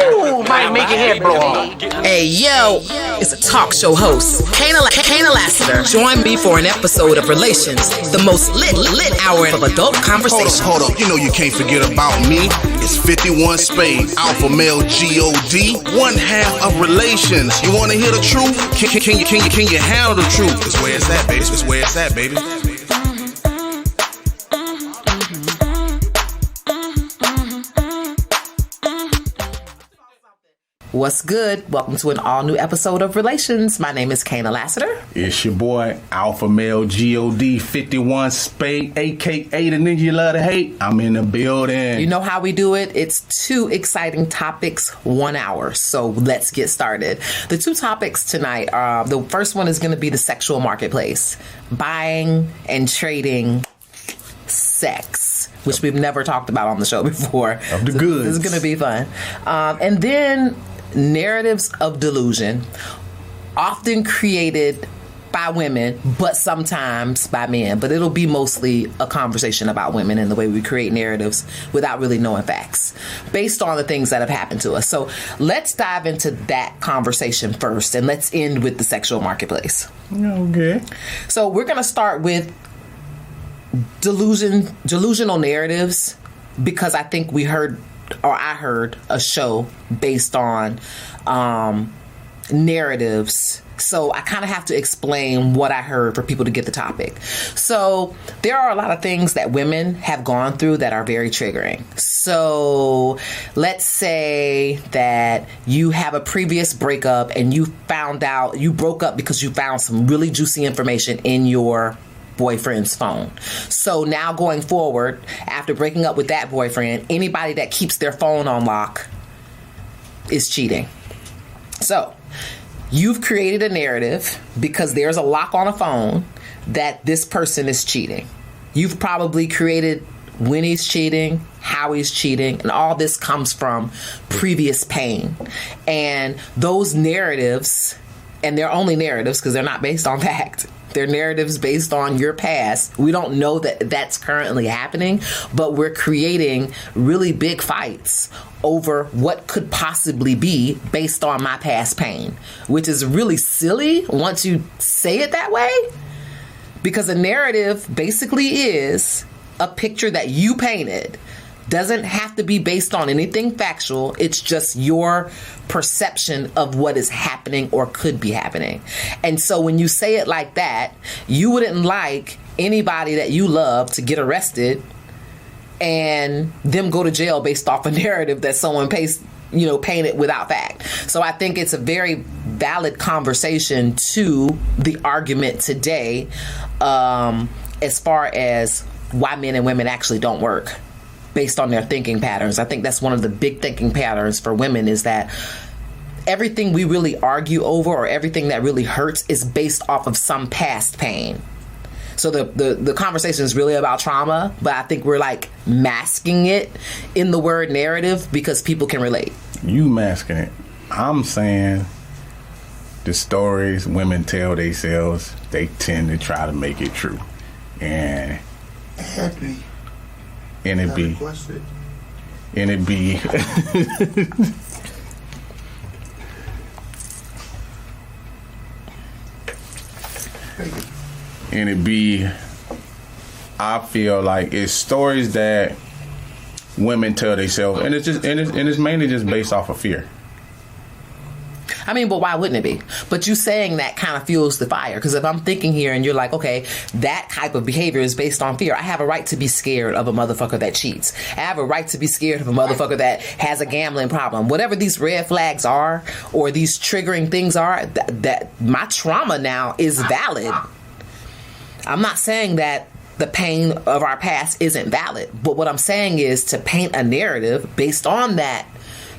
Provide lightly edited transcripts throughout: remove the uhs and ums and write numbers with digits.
Ooh, might make your head blow off. Hey, yo, it's a talk show host, Kaynah Lassitter. Join me for an episode of Relations, the most lit hour of adult conversation. Hold up, you know you can't forget about me. It's 51 Spade, alpha male G-O-D, one half of Relations. You wanna hear the truth? Can you handle the truth? It's where it's at, baby. It's where it's at, baby. What's good? Welcome to an all-new episode of Relations. My name is Kaynah Lassitter. It's your boy, Alpha Male G-O-D, 51 Spade, a.k.a. the ninja you love to hate. I'm in the building. You know how we do it? It's 2 exciting topics, 1 hour. So let's get started. The 2 topics tonight, the first one is going to be the sexual marketplace. Buying and trading sex, which we've never talked about on the show before. Of the goods. This is going to be fun. And then narratives of delusion, often created by women, but sometimes by men. But it'll be mostly a conversation about women and the way we create narratives without really knowing facts, based on the things that have happened to us. So let's dive into that conversation first, and let's end with the sexual marketplace. Okay. So we're going to start with delusional narratives, because I think I heard a show based on narratives. So I kind of have to explain what I heard for people to get the topic. So there are a lot of things that women have gone through that are very triggering. So let's say that you have a previous breakup and you found out you broke up because you found some really juicy information in your boyfriend's phone. So now going forward, after breaking up with that boyfriend, anybody that keeps their phone on lock is cheating. So you've created a narrative because there's a lock on a phone that this person is cheating. You've probably created when he's cheating, how he's cheating, and all this comes from previous pain. And those narratives, and they're only narratives because they're not based on fact. They're narratives based on your past. We don't know that that's currently happening, but we're creating really big fights over what could possibly be based on my past pain, which is really silly once you say it that way, because a narrative basically is a picture that you painted. Doesn't have to be based on anything factual. It's just your perception of what is happening or could be happening. And so when you say it like that, you wouldn't like anybody that you love to get arrested and them go to jail based off a narrative that someone painted without fact. So I think it's a very valid conversation to the argument today, as far as why men and women actually don't work based on their thinking patterns. I think that's one of the big thinking patterns for women, is that everything we really argue over or everything that really hurts is based off of some past pain. So the conversation is really about trauma, but I think we're like masking it in the word narrative because people can relate. You masking it. I'm saying the stories women tell themselves, they tend to try to make it true. And it be I feel like it's stories that women tell themselves, and it's mainly just based off of fear. I mean, but why wouldn't it be? But you saying that kind of fuels the fire. Because if I'm thinking here and you're like, okay, that type of behavior is based on fear. I have a right to be scared of a motherfucker that cheats. I have a right to be scared of a motherfucker that has a gambling problem. Whatever these red flags are or these triggering things are, that my trauma now is valid. I'm not saying that the pain of our past isn't valid. But what I'm saying is to paint a narrative based on that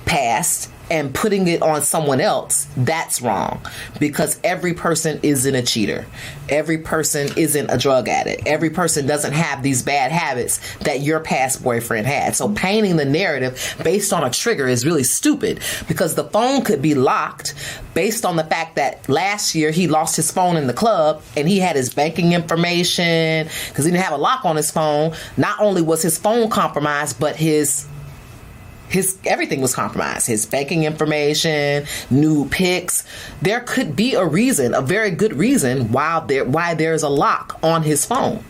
past and putting it on someone else, that's wrong. Because every person isn't a cheater. Every person isn't a drug addict. Every person doesn't have these bad habits that your past boyfriend had. So painting the narrative based on a trigger is really stupid, because the phone could be locked based on the fact that last year he lost his phone in the club and he had his banking information because he didn't have a lock on his phone. Not only was his phone compromised, but his everything was compromised. His banking information, new pics. There could be a reason, a very good reason, why there's a lock on his phone.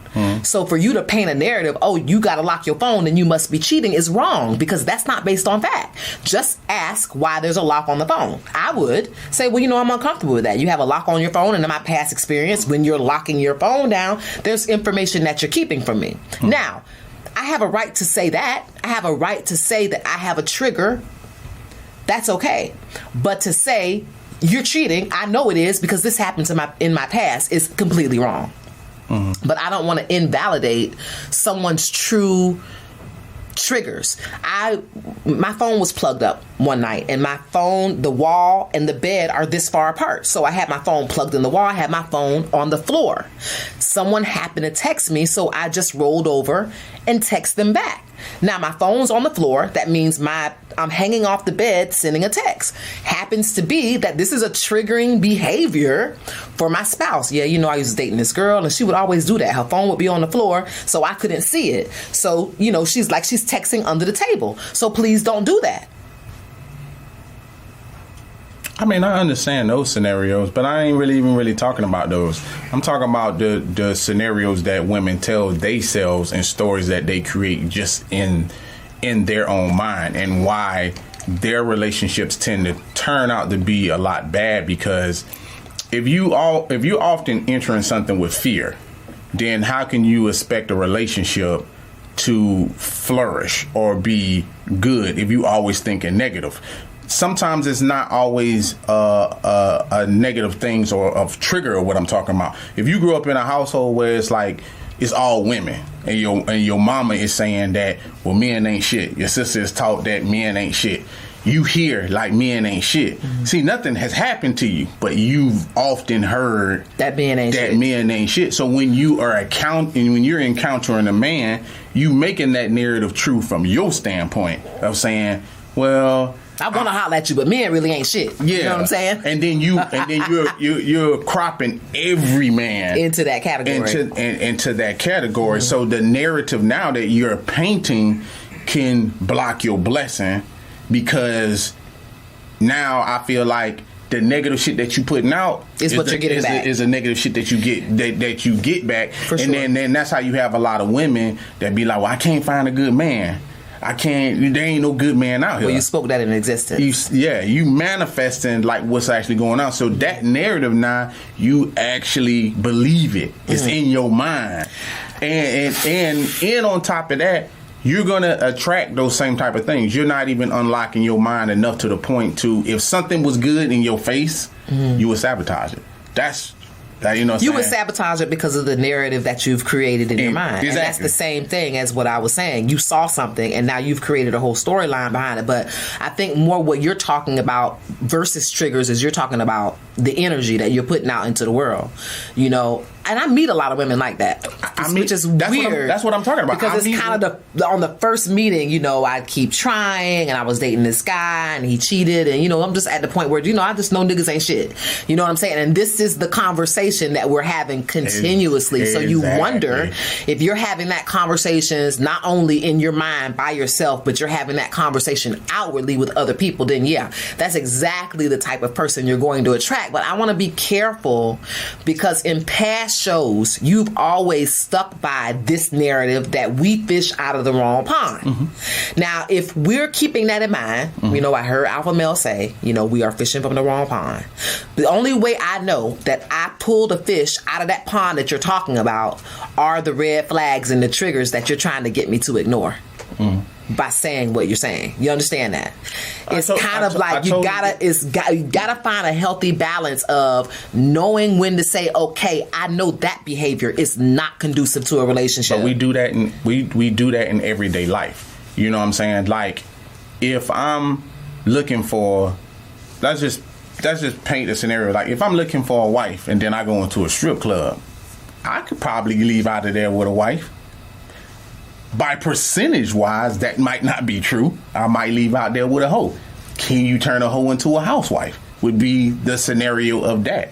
So for you to paint a narrative, oh, you got to lock your phone and you must be cheating, is wrong, because that's not based on fact. Just ask why there's a lock on the phone. I would say, well, I'm uncomfortable with that. You have a lock on your phone, and in my past experience, when you're locking your phone down, there's information that you're keeping from me. Now, I have a right to say that. I have a right to say that I have a trigger. That's okay. But to say you're cheating, I know it is because this happened in my past, is completely wrong. But I don't want to invalidate someone's true triggers. My phone was plugged up one night, and my phone, the wall and the bed are this far apart. So I had my phone plugged in the wall. I had my phone on the floor. Someone happened to text me, so I just rolled over and text them back. Now my phone's on the floor. That means I'm hanging off the bed sending a text. Happens to be that this is a triggering behavior for my spouse. Yeah, I was dating this girl, and she would always do that. Her phone would be on the floor, so I couldn't see it. So, she's texting under the table. So please don't do that. I mean, I understand those scenarios, but I ain't really talking about those. I'm talking about the scenarios that women tell themselves and stories that they create just in their own mind, and why their relationships tend to turn out to be a lot bad. Because if you often entering something with fear, then how can you expect a relationship to flourish or be good if you always thinking negative? Sometimes it's not always a negative things or of trigger or what I'm talking about. If you grew up in a household where it's like it's all women, and your mama is saying that, well, men ain't shit. Your sister is taught that men ain't shit. You hear like men ain't shit. See, nothing has happened to you, but you've often heard that men ain't shit. So when you're encountering a man, you making that narrative true from your standpoint of saying, well, I want to holler at you, but men really ain't shit. Yeah. You know what I'm saying? And then you're cropping every man into that category. Into that category. So the narrative now that you're painting can block your blessing, because now I feel like the negative shit that you putting out is what you're getting back. Is a negative shit that you get back. For and sure. then that's how you have a lot of women that be like, well, I can't find a good man. There ain't no good man out here. Well, you spoke that in existence. You manifesting like what's actually going on. So that narrative now, you actually believe it. It's in your mind. And on top of that, you're going to attract those same type of things. You're not even unlocking your mind enough to the point to, if something was good in your face, you would sabotage it. You would sabotage it because of the narrative that you've created in your mind. Exactly. And that's the same thing as what I was saying. You saw something, and now you've created a whole storyline behind it. But I think more what you're talking about versus triggers is you're talking about the energy that you're putting out into the world. And I meet a lot of women like that, which is weird. That's what I'm talking about. Because it's kind of on the first meeting, I keep trying, and I was dating this guy, and he cheated, and, I'm just at the point where, I just know niggas ain't shit. You know what I'm saying? And this is the conversation that we're having continuously. Exactly. So you wonder if you're having that conversations not only in your mind by yourself, but you're having that conversation outwardly with other people, then that's exactly the type of person you're going to attract. But I want to be careful, because in past shows, you've always stuck by this narrative that we fish out of the wrong pond. Now, if we're keeping that in mind, I heard alpha male say, we are fishing from the wrong pond. The only way I know that I pulled a fish out of that pond that you're talking about are the red flags and the triggers that you're trying to get me to ignore. By saying what you're saying. You understand that? It's you gotta find a healthy balance of knowing when to say, okay, I know that behavior is not conducive to a relationship. But we do that in everyday life. You know what I'm saying? Like, if I'm looking for, let's just paint a scenario. Like, if I'm looking for a wife and then I go into a strip club, I could probably leave out of there with a wife. By percentage-wise, that might not be true. I might leave out there with a hoe. Can you turn a hoe into a housewife? Would be the scenario of that.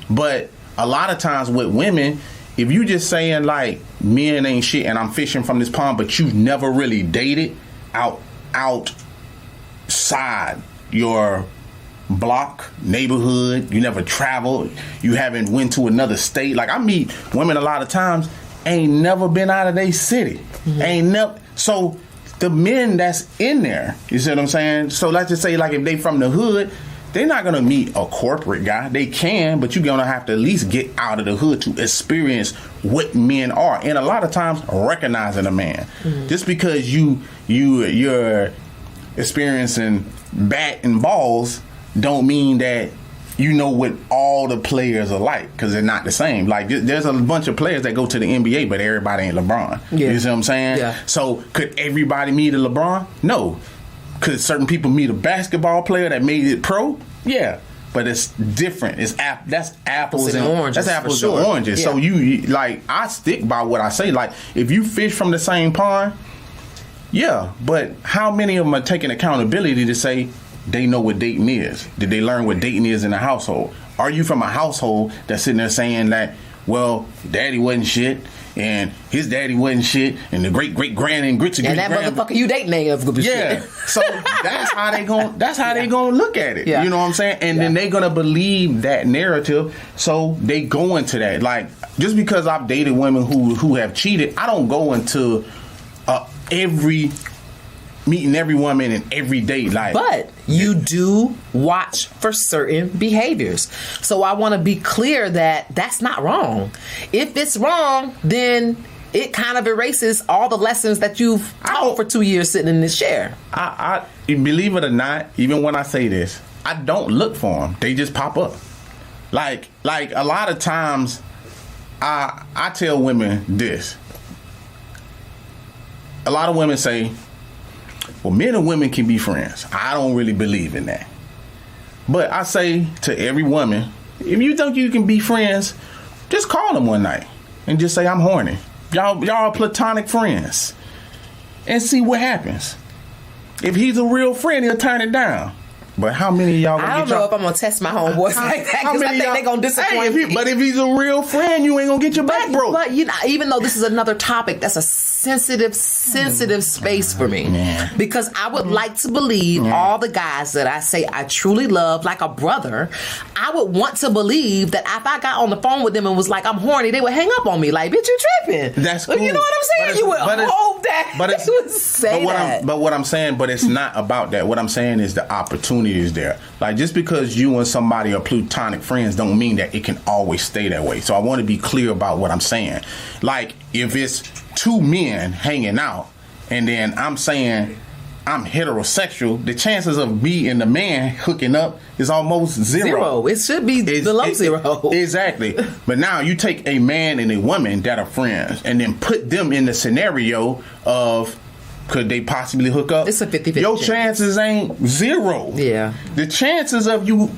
But a lot of times with women, if you just saying like, men ain't shit and I'm fishing from this pond, but you've never really dated out outside your block, neighborhood. You never traveled. You haven't went to another state. Like, I meet women a lot of times, ain't never been out of their city. Ain't never. So the men that's in there, you see what I'm saying? So let's just say, like, if they from the hood, they're not gonna meet a corporate guy. They can, but you're gonna have to at least get out of the hood to experience what men are, and a lot of times recognizing a man. Just because you're experiencing bat and balls don't mean that you know what all the players are like, because they're not the same. Like, there's a bunch of players that go to the NBA, but everybody ain't LeBron. Yeah. You see what I'm saying? Yeah. So could everybody meet a LeBron? No. Could certain people meet a basketball player that made it pro? Yeah. But it's different. That's apples and oranges. That's apples and oranges. Yeah. So you like, I stick by what I say. Like, if you fish from the same pond, yeah. But how many of them are taking accountability to say they know what dating is? Did they learn what dating is in the household? Are you from a household that's sitting there saying that, well, daddy wasn't shit, and his daddy wasn't shit, and the great-great-grand and grits and that motherfucker you dating ain't gonna be shit. So that's how they gonna look at it. Yeah. You know what I'm saying? And then they gonna believe that narrative, so they go into that. Like, just because I've dated women who have cheated, I don't go into meeting every woman in every day. Like, but you do watch for certain behaviors. So I want to be clear that that's not wrong. If it's wrong, then it kind of erases all the lessons that you've taught for 2 years sitting in this chair. I believe it or not, even when I say this, I don't look for them. They just pop up. Like a lot of times, I tell women this. A lot of women say, well, men and women can be friends. I don't really believe in that. But I say to every woman, if you think you can be friends, just call them one night and just say, I'm horny. Y'all are platonic friends. And see what happens. If he's a real friend, he'll turn it down. But how many of y'all gonna I don't know if I'm gonna test my homeboys like that, because I think they're gonna disappoint me. But if he's a real friend, you ain't gonna get your back broke. But you know, even though this is another topic, that's a sensitive space for me. Because I would like to believe all the guys that I say I truly love, like a brother, I would want to believe that if I got on the phone with them and was like, I'm horny, they would hang up on me like, bitch, you tripping. That's cool. You know what I'm saying? You would hope that they would say that. But what I'm saying, but it's not about that. What I'm saying is the opportunity is there. Like, just because you and somebody are platonic friends don't mean that it can always stay that way. So I want to be clear about what I'm saying. Like, if it's two men hanging out and then I'm saying I'm heterosexual, the chances of me and the man hooking up is almost zero. It should be below zero. Exactly. But now you take a man and a woman that are friends and then put them in the scenario of, could they possibly hook up? It's a 50-50. Your chances ain't zero. Yeah. The chances of you,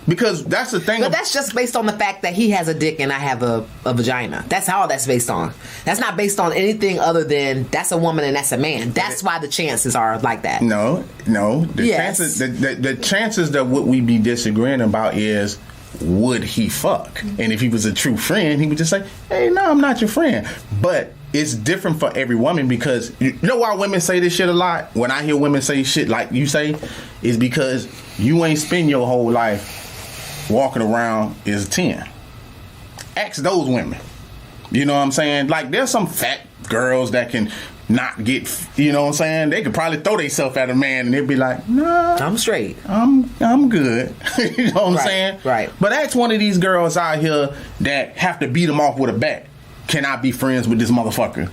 because that's the thing. But that's just based on the fact that he has a dick and I have a vagina. That's all that's based on. That's not based on anything other than that's a woman and that's a man. That's why the chances are like that. No. Chances, the chances that what we be disagreeing about is, would he fuck? And if he was a true friend, he would just say, hey, no, I'm not your friend. But it's different for every woman, because you know why women say this shit a lot? When I hear women say shit like you say, is because you ain't spend your whole life walking around as a 10. Ask those women. You know what I'm saying? Like, there's some fat girls that can not get, you know what I'm saying? They could probably throw themselves at a man and they'd be like, nah, I'm straight. I'm good. You know what I'm saying? Right. But ask one of these girls out here that have to beat them off with a bat. Can I be friends with this motherfucker?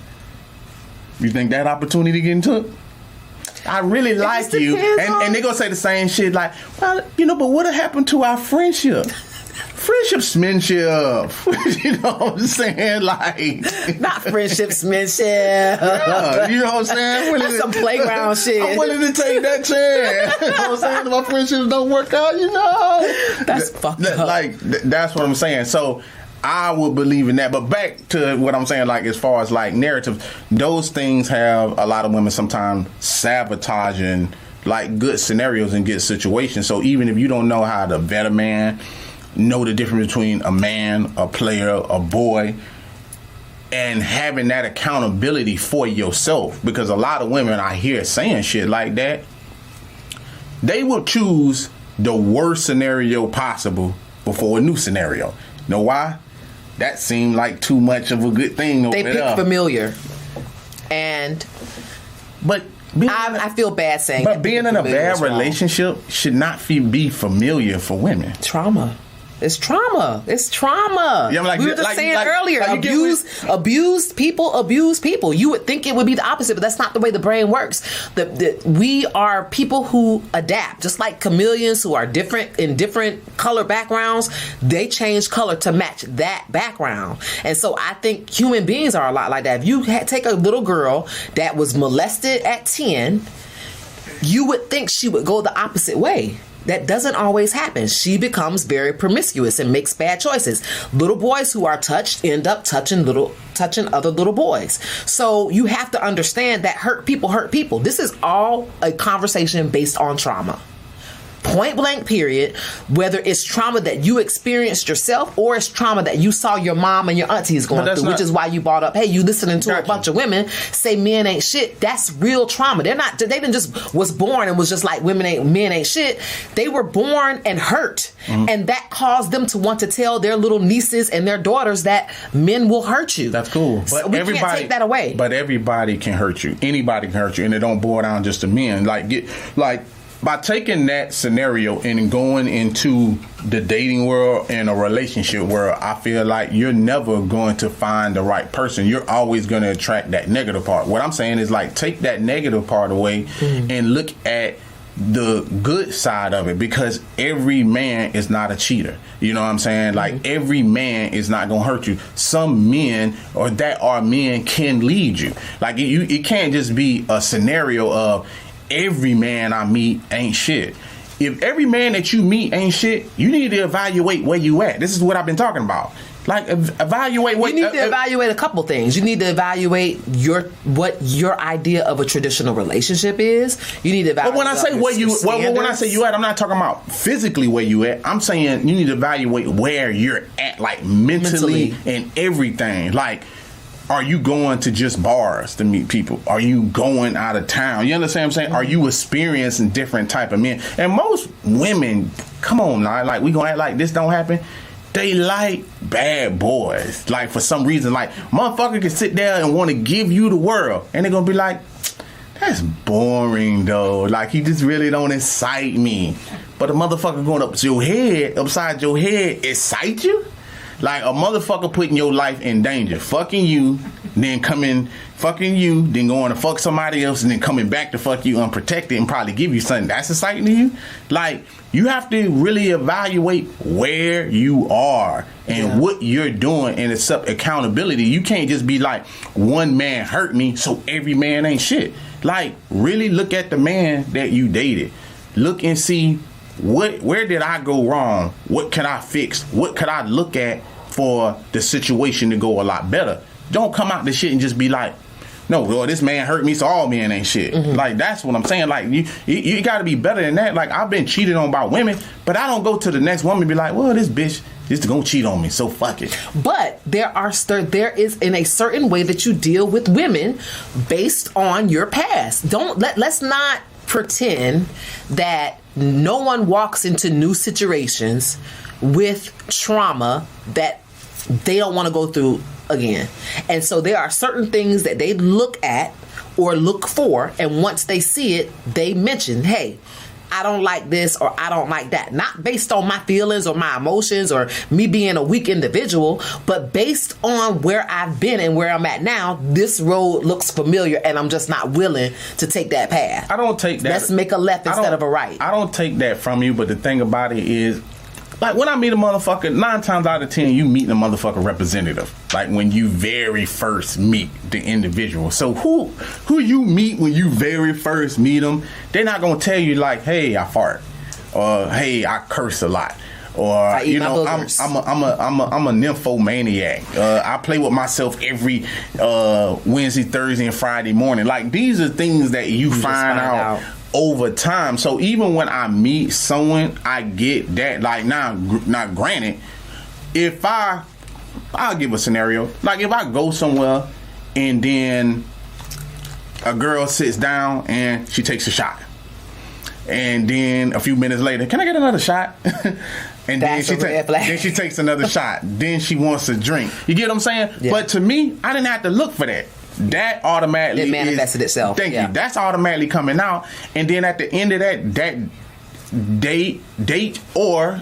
You think that opportunity getting took? I really like you. And they gonna say the same shit like, well, you know, but what happened to our friendship? Friendshipsmanship. You know what I'm saying? Like, not friendshipsmanship. Yeah, you know what I'm saying? That's some playground shit. I'm willing to take that chance. You know what I'm saying? If my friendships don't work out, you know. That's fucked up. Like, that's what I'm saying. So I would believe in that. But back to what I'm saying, like, as far as like narratives, those things have a lot of women sometimes sabotaging like good scenarios and good situations. So even if you don't know how to vet a man, know the difference between a man, a player, a boy, and having that accountability for yourself, because a lot of women I hear saying shit like that, they will choose the worst scenario possible before a new scenario. Know why? That seemed like too much of a good thing over They there. pick familiar. And But I feel bad saying but that being in a familiar bad is wrong. relationship should not be familiar for women. Trauma. It's trauma. It's trauma. Yeah, like- we were just like- saying like- earlier, like you get abused people. You would think it would be the opposite, but that's not the way the brain works. We are people who adapt, just like chameleons who are different in different color backgrounds. They change color to match that background, and so I think human beings are a lot like that. If you take a little girl that was molested at 10, you would think she would go the opposite way. That doesn't always happen. She becomes very promiscuous and makes bad choices. Little boys who are touched end up touching other little boys. So you have to understand that hurt people. This is all a conversation based on trauma. Point blank, period. Whether it's trauma that you experienced yourself or it's trauma that you saw your mom and your aunties going through, which is why you brought up, hey, you listening to a bunch of women say men ain't shit. That's real trauma. They didn't just was born and was just like men ain't shit. They were born and hurt. And that caused them to want to tell their little nieces and their daughters that men will hurt you. That's cool. But so we can't take that away. But everybody can hurt you. Anybody can hurt you. And it don't boil down just to men. By taking that scenario and going into the dating world and a relationship world, I feel like you're never going to find the right person. You're always going to attract that negative part. What I'm saying is take that negative part away and look at the good side of it, because every man is not a cheater. You know what I'm saying? Every man is not going to hurt you. Some men men can lead you. It can't just be a scenario of every man I meet ain't shit. If every man that you meet ain't shit, you need to evaluate where you at. This is what I've been talking about. Evaluate what you need to evaluate a couple things. You need to evaluate what your idea of a traditional relationship is. You need to evaluate. But when I say when I say you at, I'm not talking about physically where you at. I'm saying you need to evaluate where you're at, mentally and everything. Are you going to just bars to meet people? Are you going out of town? You understand what I'm saying? Are you experiencing different type of men? And most women, come on now, we gonna act like this don't happen. They like bad boys. For some reason, motherfucker can sit there and want to give you the world, and they're gonna be like, that's boring though. He just really don't excite me. But a motherfucker going upside your head, excite you? A motherfucker putting your life in danger, fucking you, then then going to fuck somebody else, and then coming back to fuck you unprotected and probably give you something. That's exciting to you? You have to really evaluate where you are and what you're doing and accept accountability. You can't just be one man hurt me, so every man ain't shit. Really look at the man that you dated. Look and see where did I go wrong? What can I fix? What could I look at for the situation to go a lot better? Don't come out this shit and just be no, well, this man hurt me, so all men ain't shit. That's what I'm saying. You got to be better than that. I've been cheated on by women, but I don't go to the next woman and be well, this bitch is gonna cheat on me, so fuck it. But there is in a certain way that you deal with women based on your past. Let's not pretend that no one walks into new situations with trauma that they don't want to go through again. And so there are certain things that they look at or look for, and once they see it, they mention, hey, I don't like this or I don't like that. Not based on my feelings or my emotions or me being a weak individual, but based on where I've been and where I'm at now. This road looks familiar and I'm just not willing to take that path. I don't take that. Let's make a left instead of a right. I don't take that from you, but the thing about it is, when I meet a motherfucker, 9 times out of 10, you meet a motherfucker representative. When you very first meet the individual. So who you meet when you very first meet them, they're not gonna tell you hey, I fart, or hey, I curse a lot, or I'm a nymphomaniac. I play with myself every Wednesday, Thursday, and Friday morning. These are things that you find out over time. So even when I meet someone, I get that. Now granted, if I'll give a scenario. If I go somewhere and then a girl sits down and she takes a shot, And then a few minutes later, can I get another shot? And That's then she takes another shot. Then she wants a drink. You get what I'm saying? Yeah. But to me, I didn't have to look for that. That automatically it manifested itself. Thank you. That's automatically coming out. And then at the end of that date or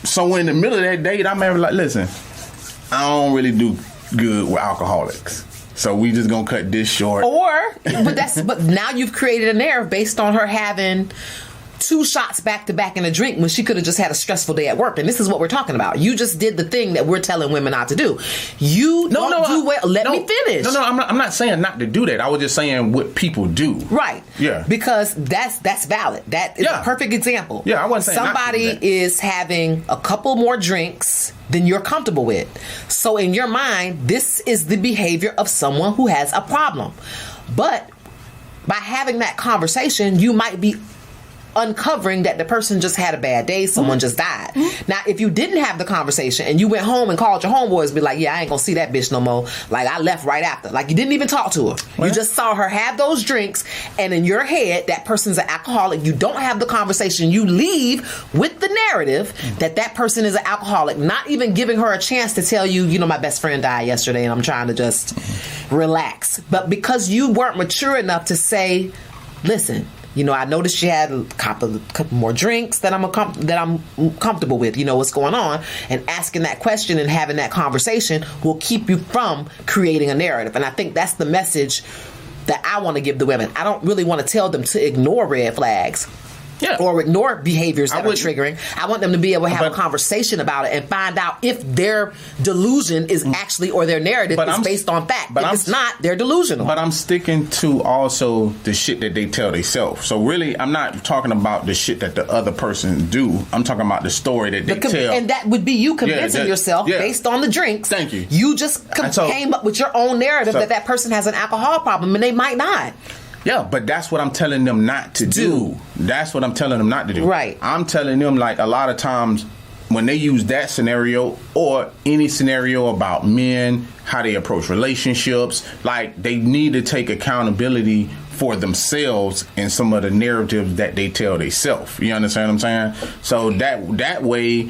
somewhere in the middle of that date, I'm ever like, listen, I don't really do good with alcoholics. So we just gonna cut this short. But now you've created a narrative based on her having 2 shots back to back in a drink when she could have just had a stressful day at work. And this is what we're talking about. You just did the thing that we're telling women not to do. You don't do well. Let me finish. No, I'm not saying not to do that. I was just saying what people do. Right. Yeah. Because that's valid. That is a perfect example. Yeah, I wasn't saying somebody not to do that. is having a couple more drinks than you're comfortable with. So in your mind, this is the behavior of someone who has a problem. But by having that conversation, you might be uncovering that the person just had a bad day, someone just died. Now, if you didn't have the conversation and you went home and called your homeboys, be like, yeah, I ain't gonna see that bitch no more. Like, I left right after. Like, you didn't even talk to her. What? You just saw her have those drinks, and in your head, that person's an alcoholic. You don't have the conversation. You leave with the narrative that person is an alcoholic, not even giving her a chance to tell you, you know, my best friend died yesterday and I'm trying to just relax. But because you weren't mature enough to say, listen, you know, I noticed she had a couple more drinks that I'm comfortable with. You know, what's going on? And asking that question and having that conversation will keep you from creating a narrative. And I think that's the message that I want to give the women. I don't really want to tell them to ignore red flags. Yeah. Or ignore behaviors that are triggering. I want them to be able to have a conversation about it and find out if their delusion is actually, or their narrative is based on fact. But if it's not, they're delusional. But I'm sticking to also the shit that they tell themselves. So really, I'm not talking about the shit that the other person do. I'm talking about the story that they tell. And that would be you convincing yourself based on the drinks. Thank you. You just came up with your own narrative that person has an alcohol problem, and they might not. Yeah, but that's what I'm telling them not to do. That's what I'm telling them not to do. Right. I'm telling them, like, a lot of times when they use that scenario or any scenario about men, how they approach relationships, like, they need to take accountability for themselves and some of the narratives that they tell themselves. You understand what I'm saying? So that way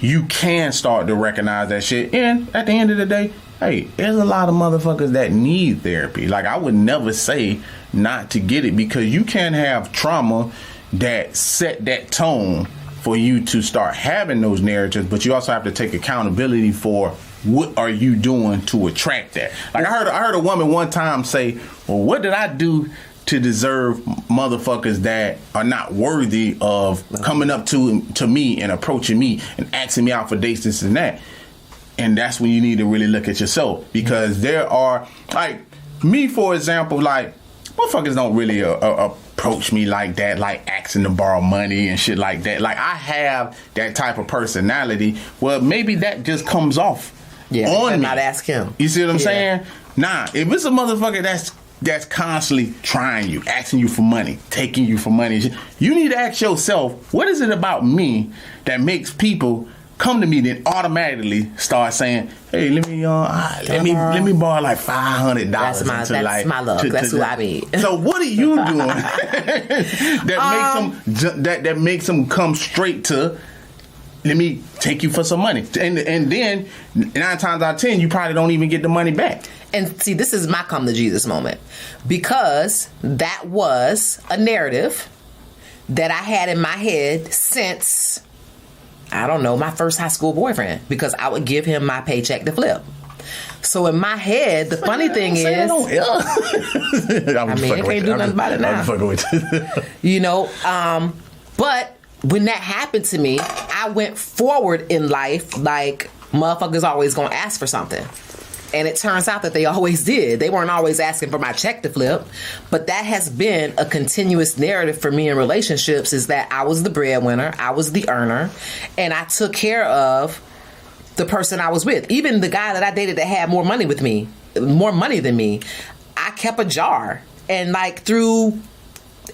you can start to recognize that shit. And at the end of the day, hey, there's a lot of motherfuckers that need therapy. Like, I would never say not to get it, because you can have trauma that set that tone for you to start having those narratives, but you also have to take accountability for what are you doing to attract that. Like, I heard a woman one time say, well, what did I do to deserve motherfuckers that are not worthy of coming up to me and approaching me and asking me out for dates, this and that? And that's when you need to really look at yourself, because there are, like, me, for example, like, motherfuckers don't really approach me like that, like asking to borrow money and shit like that. Like, I have that type of personality. Well, maybe that just comes off on me. Not ask him. You see what I'm saying? Nah, if it's a motherfucker that's constantly trying you, asking you for money, taking you for money, you need to ask yourself, what is it about me that makes people come to me, then automatically start saying, "Hey, let me borrow like $500." That's my love. That's who I mean. So what are you doing that makes them come straight to, let me take you for some money, and then 9 times out of 10 you probably don't even get the money back. And see, this is my come to Jesus moment, because that was a narrative that I had in my head since, I don't know, my first high school boyfriend, because I would give him my paycheck to flip. So in my head, the funny thing is, I mean, I can't do nothing about it now. You know, but when that happened to me, I went forward in life like motherfuckers always gonna ask for something. And it turns out that they always did. They weren't always asking for my check to flip. But that has been a continuous narrative for me in relationships, is that I was the breadwinner, I was the earner, and I took care of the person I was with. Even the guy that I dated that had more money than me, I kept a jar and, like, threw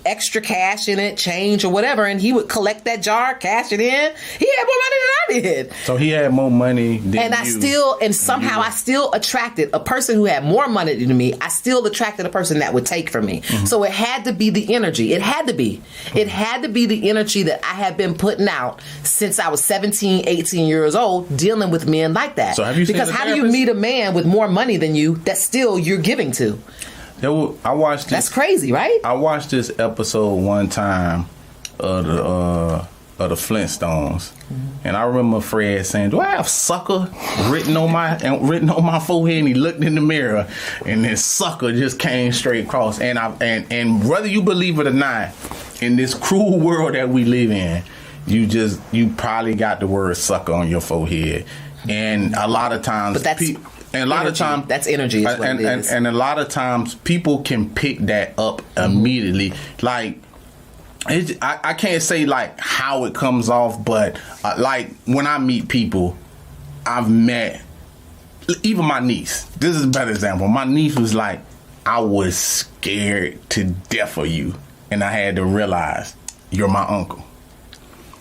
extra cash in it, change or whatever, and he would collect that jar, cash it in. He had more money than I Period. So he had more money than And somehow I still attracted a person who had more money than me. I still attracted a person that would take from me. So it had to be the energy. It had to be. It had to be the energy that I had been putting out since I was 17, 18 years old, dealing with men like that. So have you seen because the how do you therapist? meet a man with more money than you that still you're giving to? I watched this. That's crazy, right? I watched this episode one time of the Flintstones, and I remember Fred saying, "Do I have sucker written on my forehead?" And he looked in the mirror, and this sucker just came straight across. And whether you believe it or not, in this cruel world that we live in, you probably got the word sucker on your forehead, and a lot of times, but that's. And a lot of times that's energy is what it is. And a lot of times people can pick that up immediately. Like I can't say like how it comes off, but like when I meet people, I've met even my niece. This is a better example. My niece was like, I was scared to death of you, and I had to realize you're my uncle.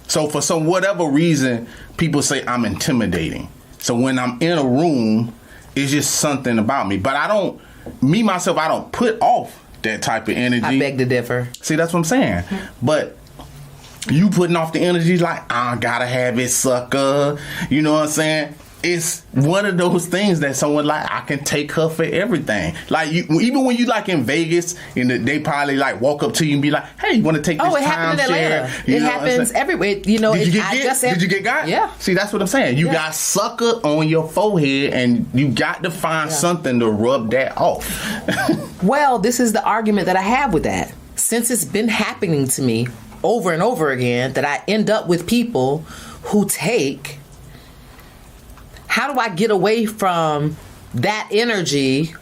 So for some whatever reason, people say I'm intimidating. So when I'm in a room, it's just something about me. But I don't put off that type of energy. I beg to differ. See, that's what I'm saying. But you putting off the energy like, I gotta have it, sucker. You know what I'm saying? It's one of those things that someone like, I can take her for everything. Like, even when you like in Vegas, and they probably like walk up to you and be like, hey, you want to take this happened in Atlanta. It happens everywhere. You know, did you get got? Yeah. See, that's what I'm saying. You got sucker on your forehead, and you got to find something to rub that off. Well, this is the argument that I have with that. Since it's been happening to me over and over again, that I end up with people who take... How do I get away from that energy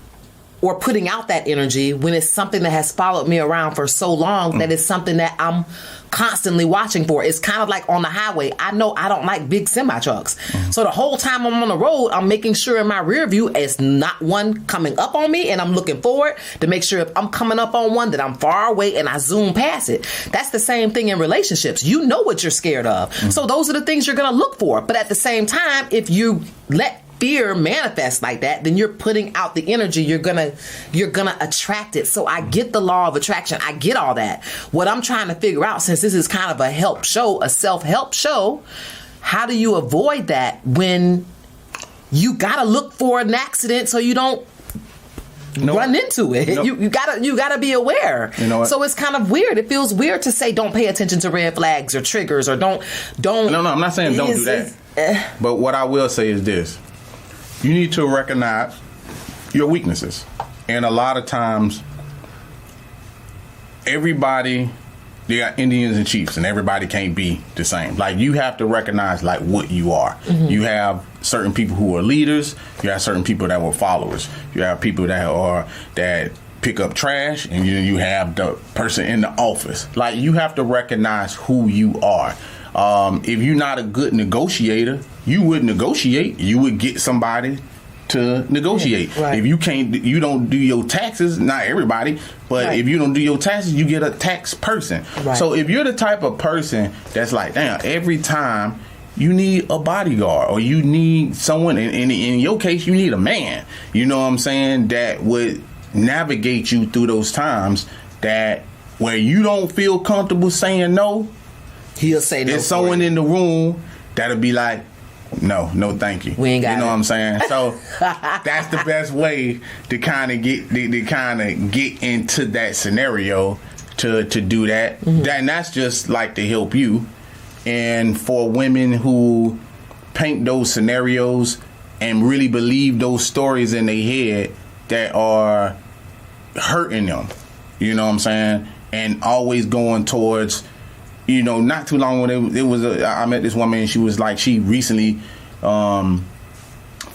or putting out that energy when it's something that has followed me around for so long that it's something that I'm constantly watching for? It's kind of like on the highway. I know I don't like big semi trucks. So the whole time I'm on the road, I'm making sure in my rear view it's not one coming up on me, and I'm looking forward to make sure if I'm coming up on one that I'm far away and I zoom past it. That's the same thing in relationships. You know what you're scared of. So those are the things you're going to look for. But at the same time, if you let fear manifests like that, then you're putting out the energy. You're gonna attract it. So I get the law of attraction. I get all that. What I'm trying to figure out, since this is kind of a help show, a self-help show, how do you avoid that when you gotta look for an accident so you don't run into it? You gotta be aware. You know what? So it's kind of weird. It feels weird to say don't pay attention to red flags or triggers or don't. No, I'm not saying don't do that. But what I will say is this. You need to recognize your weaknesses. And a lot of times, everybody, they got Indians and chiefs, and everybody can't be the same. Like, you have to recognize, like, what you are. You have certain people who are leaders. You have certain people that were followers. You have people that pick up trash, and you have the person in the office. Like, you have to recognize who you are. If you're not a good negotiator, you would negotiate. You would get somebody to negotiate. Right. If you don't do your taxes, not everybody, but if you don't do your taxes, you get a tax person. Right. So if you're the type of person that's like, damn, every time you need a bodyguard or you need someone, in your case, you need a man, you know what I'm saying, that would navigate you through those times that where you don't feel comfortable saying no, he'll say no. There's someone in the room that'll be like, no, thank you. We ain't got You know it. what I'm saying? So that's the best way to kind of get into that scenario to do that. And that's just like to help you. And for women who paint those scenarios and really believe those stories in their head that are hurting them, you know what I'm saying? And always going towards, you know, not too long when I met this woman, and she was like, she recently found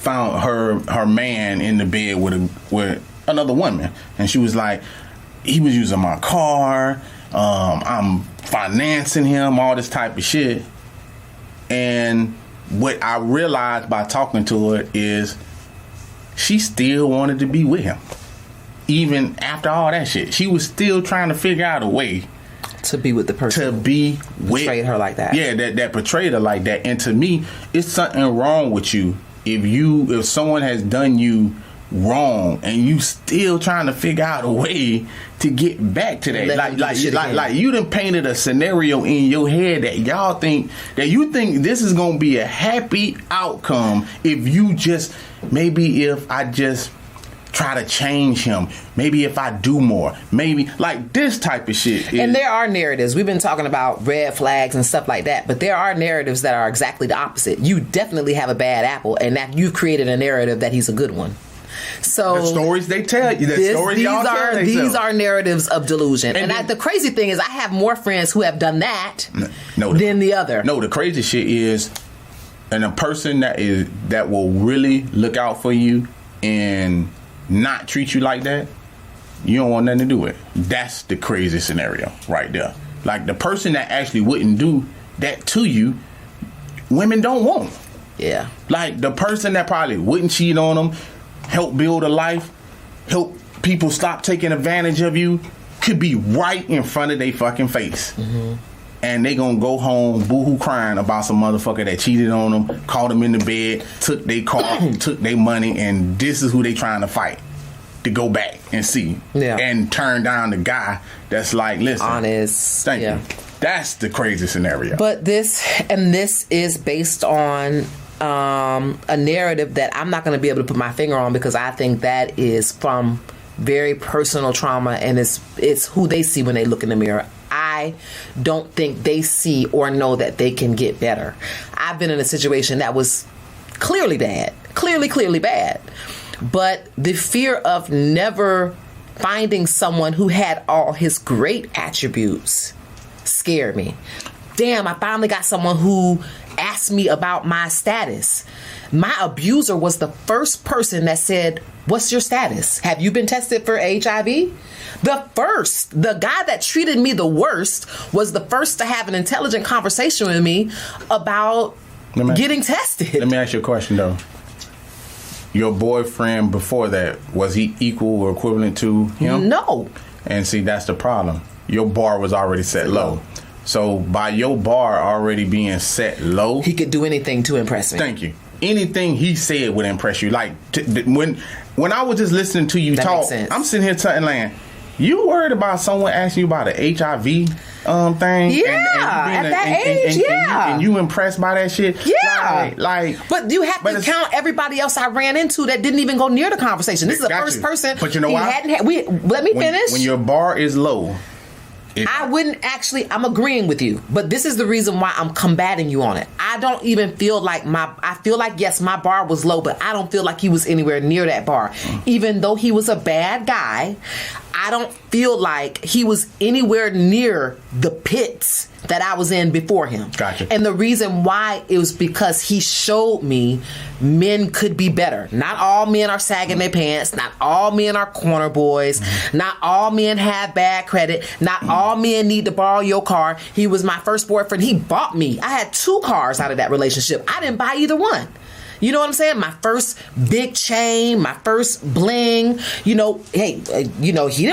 her man in the bed with another woman, and she was like, he was using my car, I'm financing him, all this type of shit. And what I realized by talking to her is she still wanted to be with him. Even after all that shit, she was still trying to figure out a way to be with the person portrayed her like that. Yeah, that portrayed her like that. And to me, it's something wrong with you if someone has done you wrong and you still trying to figure out a way to get back to that. Like you done painted a scenario in your head that y'all think that you think this is gonna be a happy outcome if you just if I just try to change him, maybe if I do more, maybe like this type of shit. And there are narratives. We've been talking about red flags and stuff like that, but there are narratives that are exactly the opposite. You definitely have a bad apple, and that you've created a narrative that he's a good one. So the stories they tell you, these are narratives of delusion. And the crazy thing is, I have more friends who have done that than the other. No, the crazy shit is, and a person that will really look out for you and not treat you like that, you don't want nothing to do with it. That's the crazy scenario right there. Like the person that actually wouldn't do that to you, women don't want. Yeah. Like the person that probably wouldn't cheat on them, help build a life, help people stop taking advantage of you, could be right in front of their fucking face. Mm-hmm. And they gonna go home boohoo crying about some motherfucker that cheated on them, caught them in the bed, took their car, took their money, and this is who they trying to fight to go back and see. Yeah. And turn down the guy that's like, listen, honest. Thank you. That's the crazy scenario. But this is based on a narrative that I'm not going to be able to put my finger on, because I think that is from very personal trauma, and it's who they see when they look in the mirror. I don't think they see or know that they can get better. I've been in a situation that was clearly bad, clearly bad, but the fear of never finding someone who had all his great attributes scared me. Damn, I finally got someone who asked me about my status. My abuser was the first person that said, "What's your status? Have you been tested for HIV?" The guy that treated me the worst was the first to have an intelligent conversation with me about getting tested. Let me ask you a question, though. Your boyfriend before that, was he equal or equivalent to him? No. And see, that's the problem. Your bar was already set low. So by your bar already being set low, he could do anything to impress me. Thank you. Anything he said would impress you. Like when I was just listening to you talk, I'm sitting here like, you worried about someone asking you about an HIV thing? Yeah, at that age, and you impressed by that shit? Yeah. Like, but you have to count everybody else I ran into that didn't even go near the conversation. This is the first person. But you know why? Let me finish. When your bar is low, I wouldn't actually, I'm agreeing with you, but this is the reason why I'm combating you on it. I don't even feel like I feel like, yes, my bar was low, but I don't feel like he was anywhere near that bar. Even though he was a bad guy, I don't feel like he was anywhere near the pits that I was in before him. Gotcha. And the reason why it was because he showed me men could be better. Not all men are sagging their pants. Not all men are corner boys. Not all men have bad credit. Not all men need to borrow your car. He was my first boyfriend. He bought me. I had 2 cars out of that relationship. I didn't buy either one. You know what I'm saying? My first big chain, my first bling, he didn't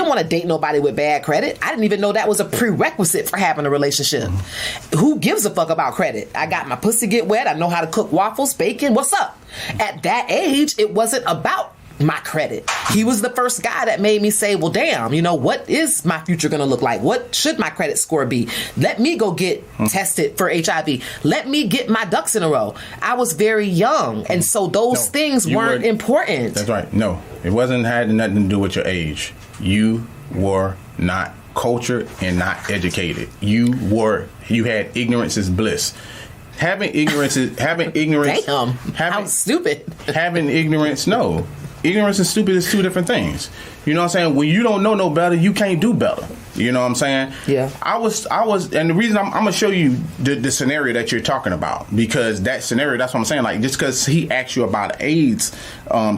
want to date nobody with bad credit. I didn't even know that was a prerequisite for having a relationship. Who gives a fuck about credit? I got my pussy get wet. I know how to cook waffles, bacon. What's up? At that age, it wasn't about my credit. He was the first guy that made me say, well, damn, what is my future going to look like? What should my credit score be? Let me go get tested for HIV. Let me get my ducks in a row. I was very young, and so those things weren't important. That's right. No, it had nothing to do with your age. You were not cultured and not educated. You had ignorance is bliss. Having ignorance. Damn, how stupid. Having ignorance, no. Ignorance and stupid is 2 different things. You know what I'm saying? When you don't know no better, you can't do better. You know what I'm saying? Yeah. I was, and the reason I'm going to show you the scenario that you're talking about, because that scenario, that's what I'm saying. Like, just because he asked you about AIDS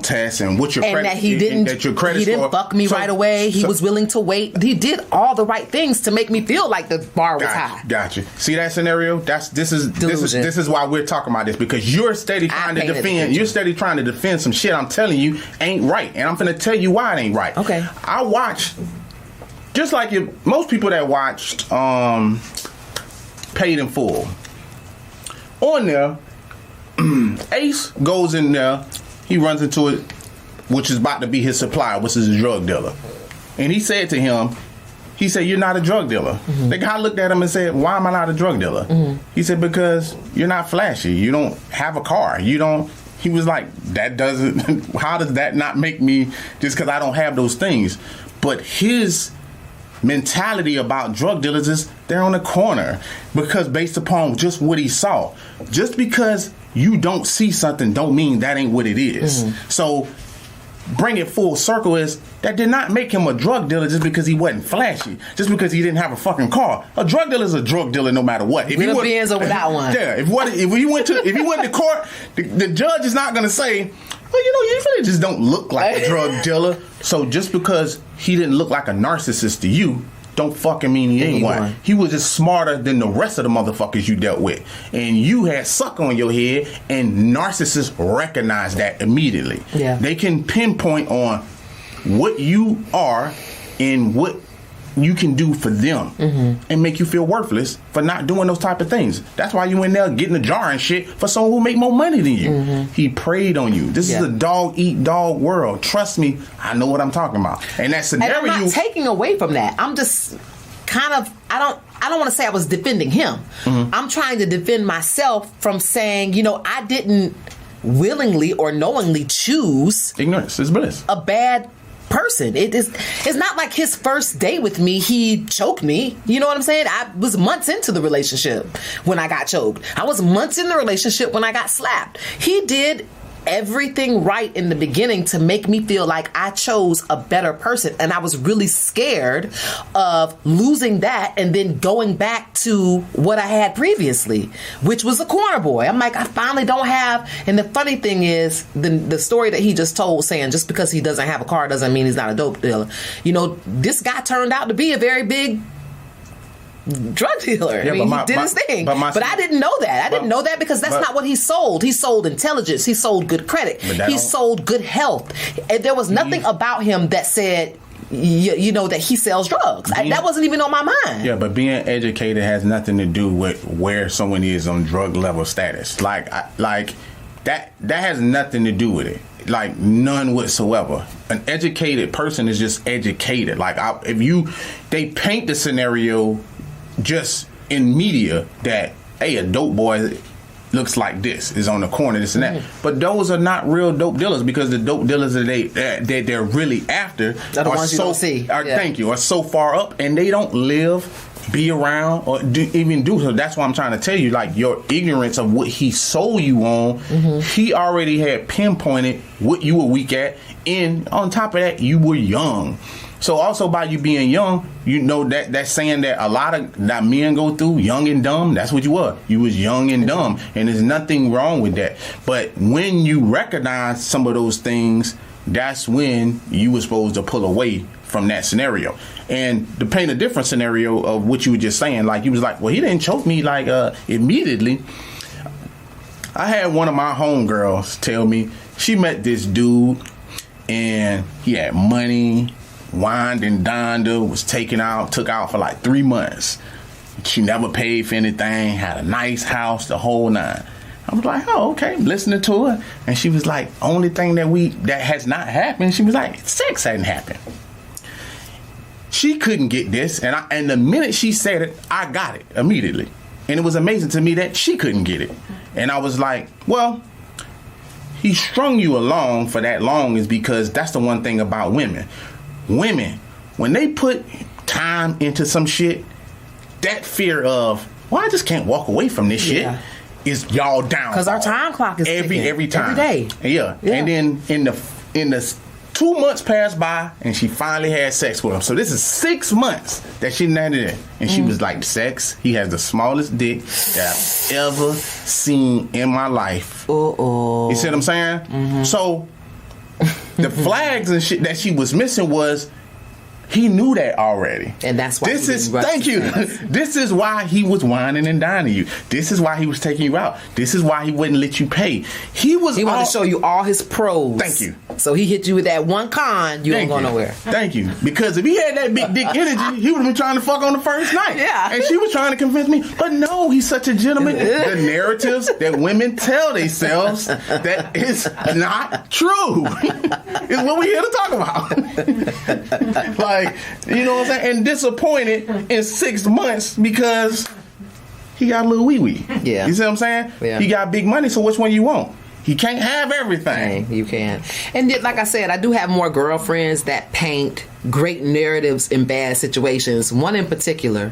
test and what your and credit, that he didn't fuck me right away. He was willing to wait. He did all the right things to make me feel like the bar was high. Gotcha. See that scenario? This is why we're talking about this, because you're steady trying to defend. You're steady trying to defend some shit I'm telling you ain't right, and I'm going to tell you why it ain't right. Okay. I watched just like if most people that watched Paid in Full, on there, Ace goes in there, he runs into it, which is about to be his supplier, which is a drug dealer. And he said to him, he said, "You're not a drug dealer." Mm-hmm. The guy looked at him and said, "Why am I not a drug dealer?" Mm-hmm. He said, "Because you're not flashy. You don't have a car. You don't." He was like, "That doesn't, how does that not make me, just because I don't have those things?" But his mentality about drug dealers is they're on the corner, because based upon just what he saw. Just because you don't see something don't mean that ain't what it is. Mm-hmm. So bring it full circle is that did not make him a drug dealer just because he wasn't flashy, just because he didn't have a fucking car. A drug dealer is a drug dealer no matter what. If he with a Benz or without one. Yeah, if he went to court, the judge is not gonna say, "Well, you really just don't look like a drug dealer." So just because he didn't look like a narcissist to you, don't fucking mean he ain't one. He was just smarter than the rest of the motherfuckers you dealt with. And you had suck on your head, and narcissists recognize that immediately. Yeah. They can pinpoint on what you are and what you can do for them, and make you feel worthless for not doing those type of things. That's why you in there getting a jar and shit for someone who make more money than you. He preyed on you. This is a dog-eat-dog world. Trust me, I know what I'm talking about. And that scenario, and I'm not taking away from that. I'm just kind of, I don't want to say I was defending him. I'm trying to defend myself from saying, I didn't willingly or knowingly choose ignorance is bliss. A bad person. It's not like his first day with me he choked me. You know what I'm saying? I was months into the relationship when I got choked. I was months in the relationship when I got slapped. He did everything right in the beginning to make me feel like I chose a better person, and I was really scared of losing that and then going back to what I had previously, which was a corner boy. I'm like, I finally don't have. And the funny thing is, the story that he just told, saying just because he doesn't have a car doesn't mean he's not a dope dealer. This guy turned out to be a very big drug dealer. Yeah, he did his thing. But I didn't know that. I didn't know that because that's not what he sold. He sold intelligence. He sold good credit. He sold good health. And there was nothing about him that said, that he sells drugs. That wasn't even on my mind. Yeah, but being educated has nothing to do with where someone is on drug level status. Like that has nothing to do with it. Like, none whatsoever. An educated person is just educated. Like, they paint the scenario just in media that, hey, a dope boy looks like this, is on the corner, this and that. But those are not real dope dealers, because the dope dealers that they're really after are the ones you don't see. Thank you. Are so far up, and they don't be around or even do so. That's why I'm trying to tell you, like, your ignorance of what he sold you on, he already had pinpointed what you were weak at, and on top of that, you were young. So also by you being young, that's saying that a lot of that men go through, young and dumb. That's what you were. You was young and dumb, and there's nothing wrong with that. But when you recognize some of those things, that's when you were supposed to pull away from that scenario. And to paint a different scenario of what you were just saying, like, you was like, well, he didn't choke me like immediately. I had one of my homegirls tell me she met this dude, and he had money, wined and dined her, was took out for like 3 months. She never paid for anything, had a nice house, the whole nine. I was like, oh, okay, listening to her. And she was like, only thing that has not happened, she was like, sex hadn't happened. She couldn't get this, and the minute she said it, I got it immediately. And it was amazing to me that she couldn't get it. And I was like, well, he strung you along for that long is because that's the one thing about women. Women, when they put time into some shit, that fear of, well, I just can't walk away from this shit, is y'all down. Because our time clock is every time. Every day. Yeah. And then in the 2 months passed by, and she finally had sex with him. So this is 6 months that she landed in. And she was like, sex, he has the smallest dick that I've ever seen in my life. You see what I'm saying? So the flags and shit that she was missing was, He knew that already. And that's why thank you. This is why he was whining and dining you. This is why he was taking you out. This is why he wouldn't let you pay. He wanted to show you all his pros. Thank you. So he hit you with that one con, you don't go nowhere. Thank you. Because if he had that big dick energy, he would have been trying to fuck on the first night. Yeah. And she was trying to convince me, but no, he's such a gentleman. The narratives that women tell themselves that is not true is what we're here to talk about. Like, you know what I'm saying? And disappointed in 6 months because he got a little wee-wee. Yeah. You see what I'm saying? Yeah. He got big money, so which one you want? He can't have everything. You can't. And like I said, I do have more girlfriends that paint great narratives in bad situations. One in particular,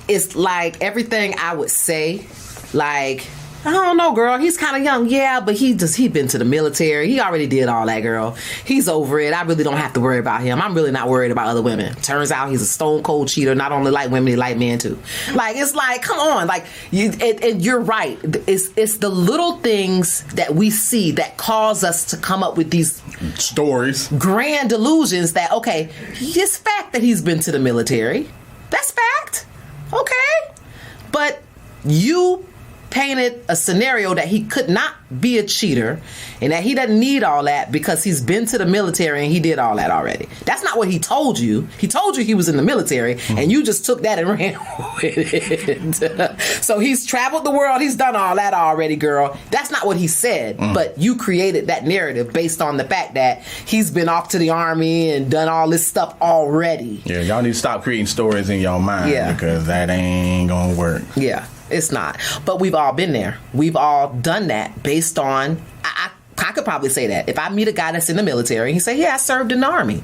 it's like everything I would say, like, I don't know, girl, he's kind of young. Yeah, but he'd been to the military. He already did all that, girl. He's over it. I really don't have to worry about him. I'm really not worried about other women. Turns out he's a stone cold cheater. Not only like women, he like men too. Like, it's like, come on. Like, and you're right. It's the little things that we see that cause us to come up with these stories, grand delusions that, okay, it's fact that he's been to the military. That's fact. Okay. But you painted a scenario that he could not be a cheater and that he doesn't need all that because he's been to the military and he did all that already. That's not what he told you. He told you he was in the military and you just took that and ran with it. So he's traveled the world. He's done all that already, girl. That's not what he said, but you created that narrative based on the fact that he's been off to the army and done all this stuff already. Yeah, y'all need to stop creating stories in your mind because that ain't gonna work. Yeah. It's not. But we've all been there. We've all done that based on... I could probably say that. If I meet a guy that's in the military and he say, yeah, I served in the army,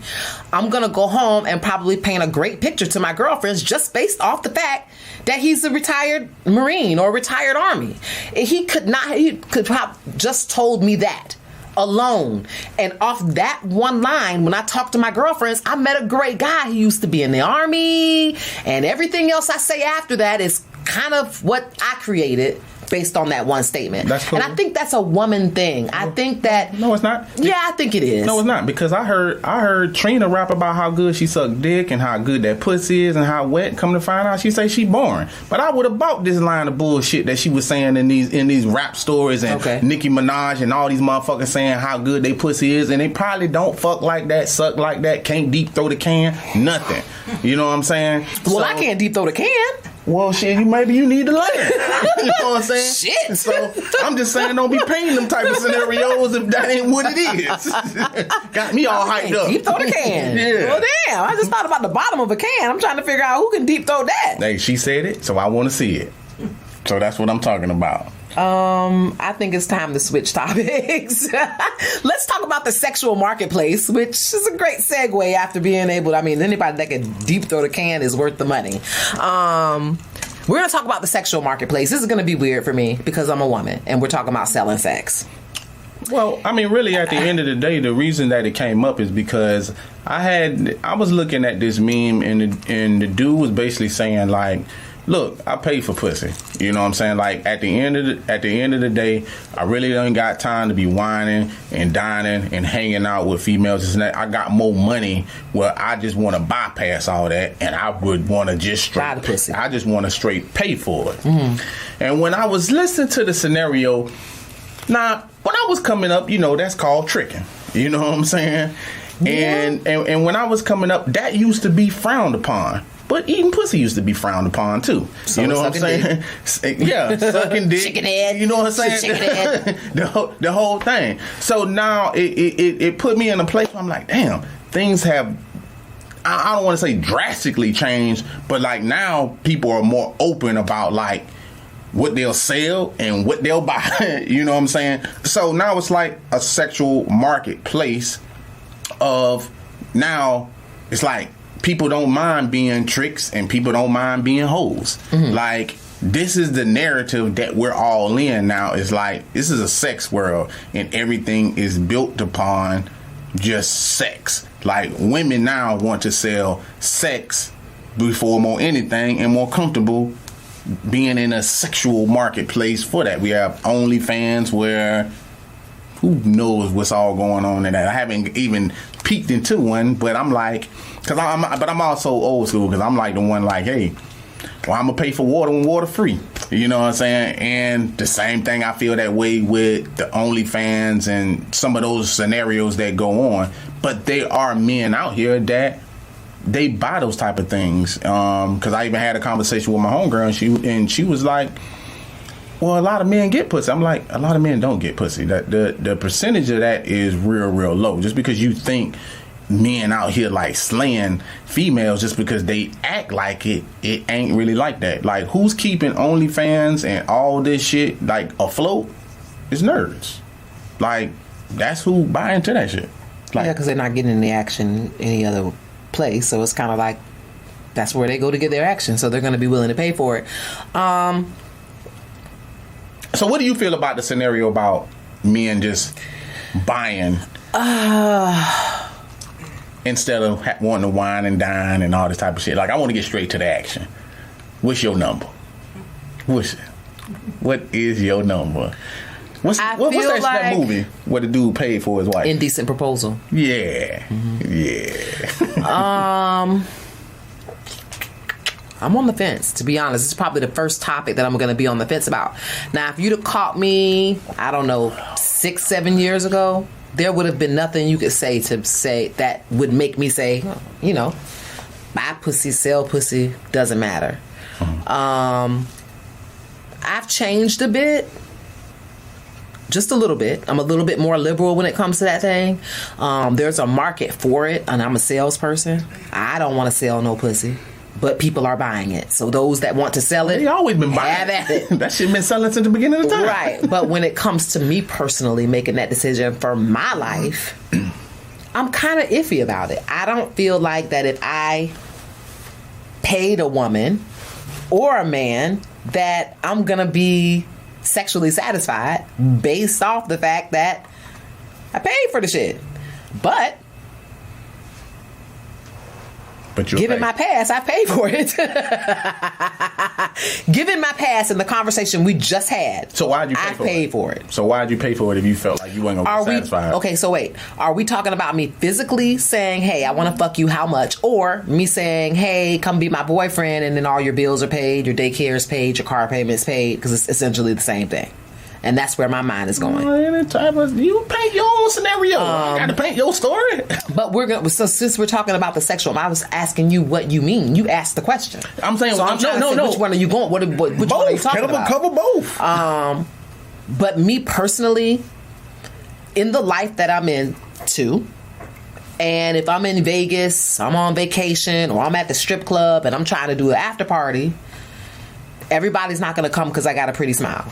I'm going to go home and probably paint a great picture to my girlfriends just based off the fact that he's a retired Marine or retired Army. He could have just told me that alone. And off that one line, when I talk to my girlfriends, I met a great guy. He used to be in the Army, and everything else I say after that is kind of what I created based on that one statement. That's cool. And I think that's a woman thing. I think that... No, it's not. Yeah, I think it is. No, it's not. Because I heard Trina rap about how good she sucked dick and how good that pussy is and how wet. Come to find out, she say she boring. But I would have bought this line of bullshit that she was saying in these rap stories and Nicki Minaj and all these motherfuckers saying how good they pussy is, and they probably don't fuck like that, suck like that, can't deep throw the can, nothing. You know what I'm saying? Well, I can't deep throw the can. Well, shit, maybe you need to learn. You know what I'm saying? Shit. So I'm just saying, don't be painting them type of scenarios if that ain't what it is. Got me all hyped up. Deep throw the can. Yeah. Well, damn. I just thought about the bottom of a can. I'm trying to figure out who can deep throw that. Hey, she said it, so I want to see it. So that's what I'm talking about. I think it's time to switch topics. Let's talk about the sexual marketplace, which is a great segue after being able to, anybody that can deep throw the can is worth the money. We're going to talk about the sexual marketplace. This is going to be weird for me because I'm a woman and we're talking about selling sex. Well, really, at the end of the day, the reason that it came up is because I was looking at this meme and the dude was basically saying, like, look, I pay for pussy. You know what I'm saying? Like, at the end of the day, I really don't got time to be whining and dining and hanging out with females. I got more money where I just want to bypass all that, and I would want to just straight pussy. I just want to straight pay for it. Mm-hmm. And when I was listening to the scenario, now when I was coming up, that's called tricking. You know what I'm saying? Yeah. And when I was coming up, that used to be frowned upon. But eating pussy used to be frowned upon too. So you know what I'm saying? Yeah, sucking dick. Chicken head. You know what I'm saying? Chicken head. the whole thing. So now it put me in a place where I'm like, damn, things have, I don't want to say drastically changed, but like now people are more open about like what they'll sell and what they'll buy. You know what I'm saying? So now it's like a sexual marketplace of, now it's like, people don't mind being tricks and people don't mind being hoes. Mm-hmm. Like, this is the narrative that we're all in now. It's like, this is a sex world and everything is built upon just sex. Like, women now want to sell sex before more anything and more comfortable being in a sexual marketplace for that. We have OnlyFans where who knows what's all going on in that. I haven't even peeked into one, but I'm like, I'm also old school because I'm like the one like, hey, well, I'm gonna pay for water when water free. You know what I'm saying? And the same thing, I feel that way with the OnlyFans and some of those scenarios that go on. But there are men out here that they buy those type of things. Because I even had a conversation with my homegirl, and she was like, well, a lot of men get pussy. I'm like, a lot of men don't get pussy. That the percentage of that is real low. Just because you think men out here like slaying females just because they act like it ain't really like that. Like, who's keeping OnlyFans and all this shit like afloat is nerds. Like, that's who buy into that shit. Like, yeah, because they're not getting the action any other place, so it's kind of like that's where they go to get their action, so they're going to be willing to pay for it. So what do you feel about the scenario about men just buying instead of wanting to wine and dine and all this type of shit? Like, I want to get straight to the action. What's your number? What is your number? What's that movie where the dude paid for his wife? Indecent Proposal. Yeah. Mm-hmm. Yeah. I'm on the fence, to be honest. It's probably the first topic that I'm going to be on the fence about. Now, if you'd have caught me, I don't know, 6-7 years ago, there would have been nothing you could say that would make me say, you know, buy pussy, sell pussy, doesn't matter. Mm-hmm. I've changed a bit. Just a little bit. I'm a little bit more liberal when it comes to that thing. There's a market for it, and I'm a salesperson. I don't want to sell no pussy, but people are buying it. So those that want to sell it, they always been buying have at it. That shit been selling since the beginning of the time. Right. But when it comes to me personally making that decision for my life, I'm kind of iffy about it. I don't feel like that if I paid a woman or a man that I'm going to be sexually satisfied based off the fact that I paid for the shit. But given my past, I paid for it. Given my past and the conversation we just had, so why'd you pay for it? I paid for it. So why'd you pay for it if you felt like you weren't gonna be satisfied? Okay, so wait. Are we talking about me physically saying, hey, I want to fuck you, how much? Or me saying, hey, come be my boyfriend, and then all your bills are paid, your daycare is paid, your car payment's paid, because it's essentially the same thing. And that's where my mind is going. You paint your own scenario. I got to paint your story. But so since we're talking about the sexual, I was asking you what you mean. You asked the question. I'm saying, so no. Which one are you going? Which both. One are you talking about? Cover both. But me personally, in the life that I'm into, and if I'm in Vegas, I'm on vacation, or I'm at the strip club and I'm trying to do an after party, everybody's not going to come because I got a pretty smile.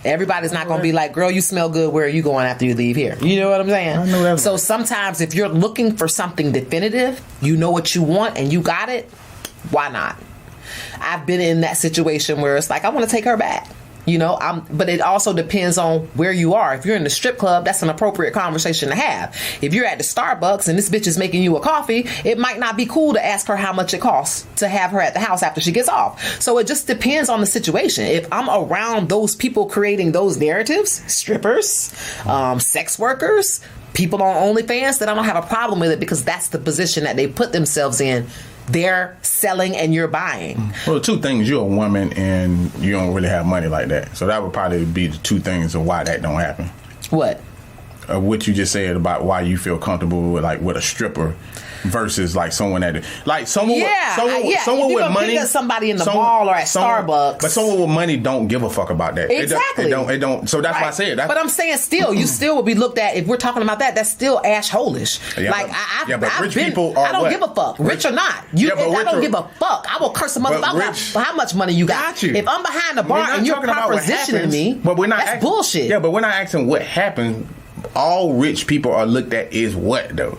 Everybody's not going to be like, girl, you smell good. Where are you going after you leave here? You know what I'm saying? I know that. So sometimes if you're looking for something definitive, you know what you want and you got it, why not? I've been in that situation where it's like, I want to take her back. You know, but it also depends on where you are. If you're in the strip club, that's an appropriate conversation to have. If you're at the Starbucks and this bitch is making you a coffee, it might not be cool to ask her how much it costs to have her at the house after she gets off. So it just depends on the situation. If I'm around those people creating those narratives, strippers, sex workers, people on OnlyFans, then I don't have a problem with it because that's the position that they put themselves in. They're selling and you're buying. Well, two things. You're a woman and you don't really have money like that. So that would probably be the two things of why that don't happen. What? What you just said about why you feel comfortable with a stripper versus like someone that someone with money, somebody in the mall or at Starbucks, but someone with money don't give a fuck about that. Exactly. It don't. So that's why I said that. But I'm saying still, you still would be looked at if we're talking about that. That's still ash-holish. Yeah, but rich people are I don't give a fuck, rich or not. I don't give a fuck. I will curse a motherfucker how much money you got. If I'm behind the bar and you're propositioning me, but we're not that's bullshit. Yeah, but we're not asking what happened. All rich people are looked at is what though?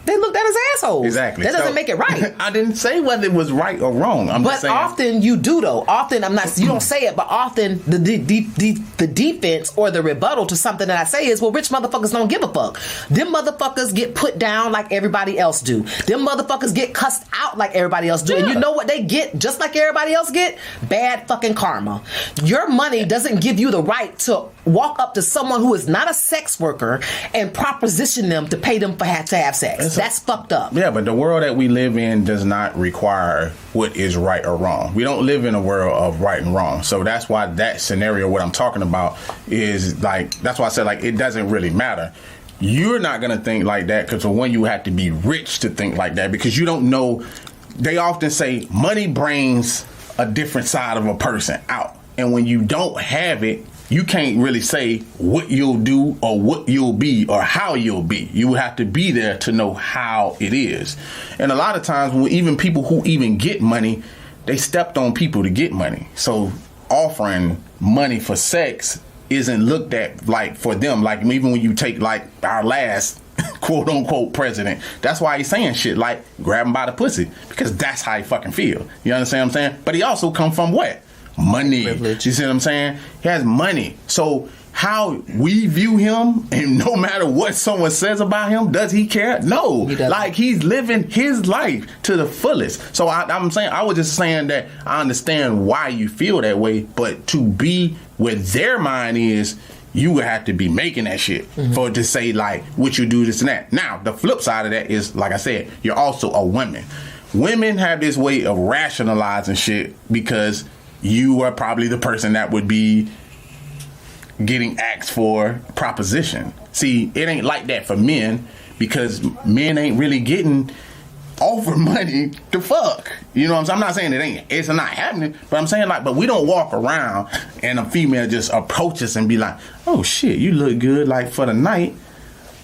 They looked at as assholes. Exactly. That doesn't make it right. I didn't say whether it was right or wrong. But often you do though. Often you don't say it, but often the defense or the rebuttal to something that I say is, well, rich motherfuckers don't give a fuck. Them motherfuckers get put down like everybody else do. Them motherfuckers get cussed out like everybody else do. Yeah. And you know what they get just like everybody else get? Bad fucking karma. Your money doesn't give you the right to walk up to someone who is not a sex worker and proposition them to pay them to have sex. That's fucked up. Yeah, but the world that we live in does not require what is right or wrong. We don't live in a world of right and wrong. So that's why that scenario, what I'm talking about, is like, that's why I said, like, it doesn't really matter. You're not going to think like that because for one, you have to be rich to think like that because you don't know. They often say money brings a different side of a person out. And when you don't have it, you can't really say what you'll do or what you'll be or how you'll be. You have to be there to know how it is. And a lot of times, even people who even get money, they stepped on people to get money. So offering money for sex isn't looked at like for them. Like even when you take like our last quote unquote president, that's why he's saying shit like grab him by the pussy because that's how he fucking feel. You understand what I'm saying? But he also come from what? Money. Privilege. You see what I'm saying? He has money. So how we view him, and no matter what someone says about him, does he care? No. He like he's living his life to the fullest. So I'm saying, I was just saying that I understand why you feel that way, but to be where their mind is, you would have to be making that shit for it to say like what you do, this and that. Now, the flip side of that is, like I said, you're also a woman. Women have this way of rationalizing shit because you are probably the person that would be getting asked for proposition. See, it ain't like that for men because men ain't really getting offered money to fuck. You know what I'm saying? I'm not saying it's not happening, but I'm saying like, but we don't walk around and a female just approach us and be like, oh shit, you look good like for the night.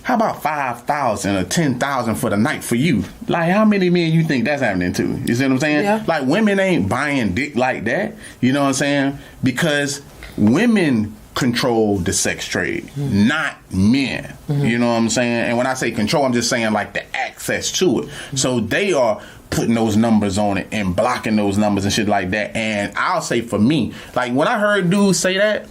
How about 5,000 or 10,000 for the night for you? Like, how many men you think that's happening to? You see what I'm saying? Yeah. Like, women ain't buying dick like that. You know what I'm saying? Because women control the sex trade, not men. You know what I'm saying? And when I say control, I'm just saying like the access to it. So they are putting those numbers on it and blocking those numbers and shit like that. And I'll say for me, like when I heard dudes say that,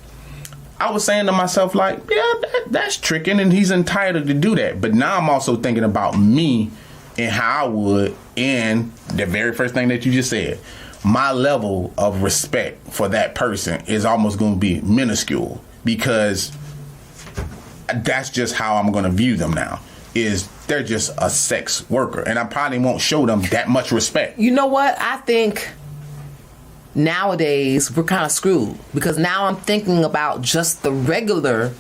I was saying to myself, like, yeah, that's tricking, and he's entitled to do that. But now I'm also thinking about me and how I would, and the very first thing that you just said, my level of respect for that person is almost going to be minuscule because that's just how I'm going to view them now, is they're just a sex worker, and I probably won't show them that much respect. You know what? I think nowadays we're kind of screwed because now I'm thinking about just the regular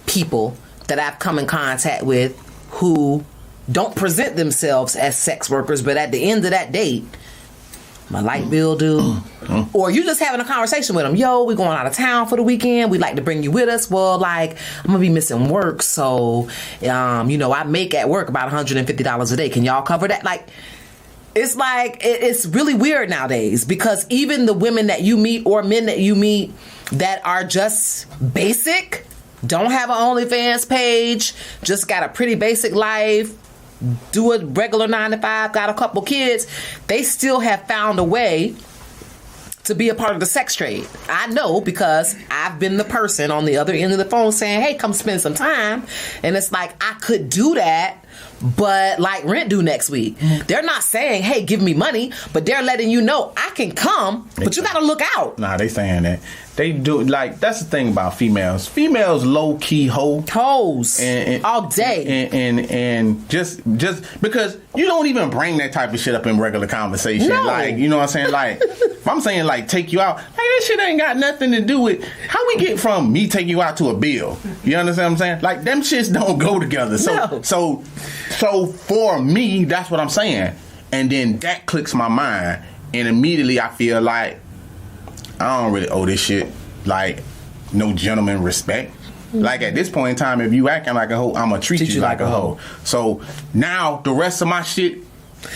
people that I've come in contact with who don't present themselves as sex workers, but at the end of that date, my light bill due, or you just having a conversation with them. Yo, we going out of town for the weekend. We'd like to bring you with us. Well, like, I'm gonna be missing work, so I make at work about $150 a day. Can y'all cover that? Like, it's like, it's really weird nowadays because even the women that you meet or men that you meet that are just basic, don't have an OnlyFans page, just got a pretty basic life, do a regular 9 to 5, got a couple kids, they still have found a way to be a part of the sex trade. I know because I've been the person on the other end of the phone saying, hey, come spend some time. And it's like, I could do that, but like rent due next week. They're not saying, hey, give me money, but they're letting you know I can come, but you got to look out. Nah, they saying that. They do, like, that's the thing about females. Females low-key hoes. And all day. And just because you don't even bring that type of shit up in regular conversation. No. Like, you know what I'm saying? Like, if I'm saying, like, take you out, like, that shit ain't got nothing to do with how we get from me take you out to a bill. You understand what I'm saying? Like, them shits don't go together. So for me, that's what I'm saying. And then that clicks my mind. And immediately I feel like, I don't really owe this shit, like, no gentleman respect. Like, at this point in time, if you acting like a hoe, I'm going to treat you like a hoe. So, now, the rest of my shit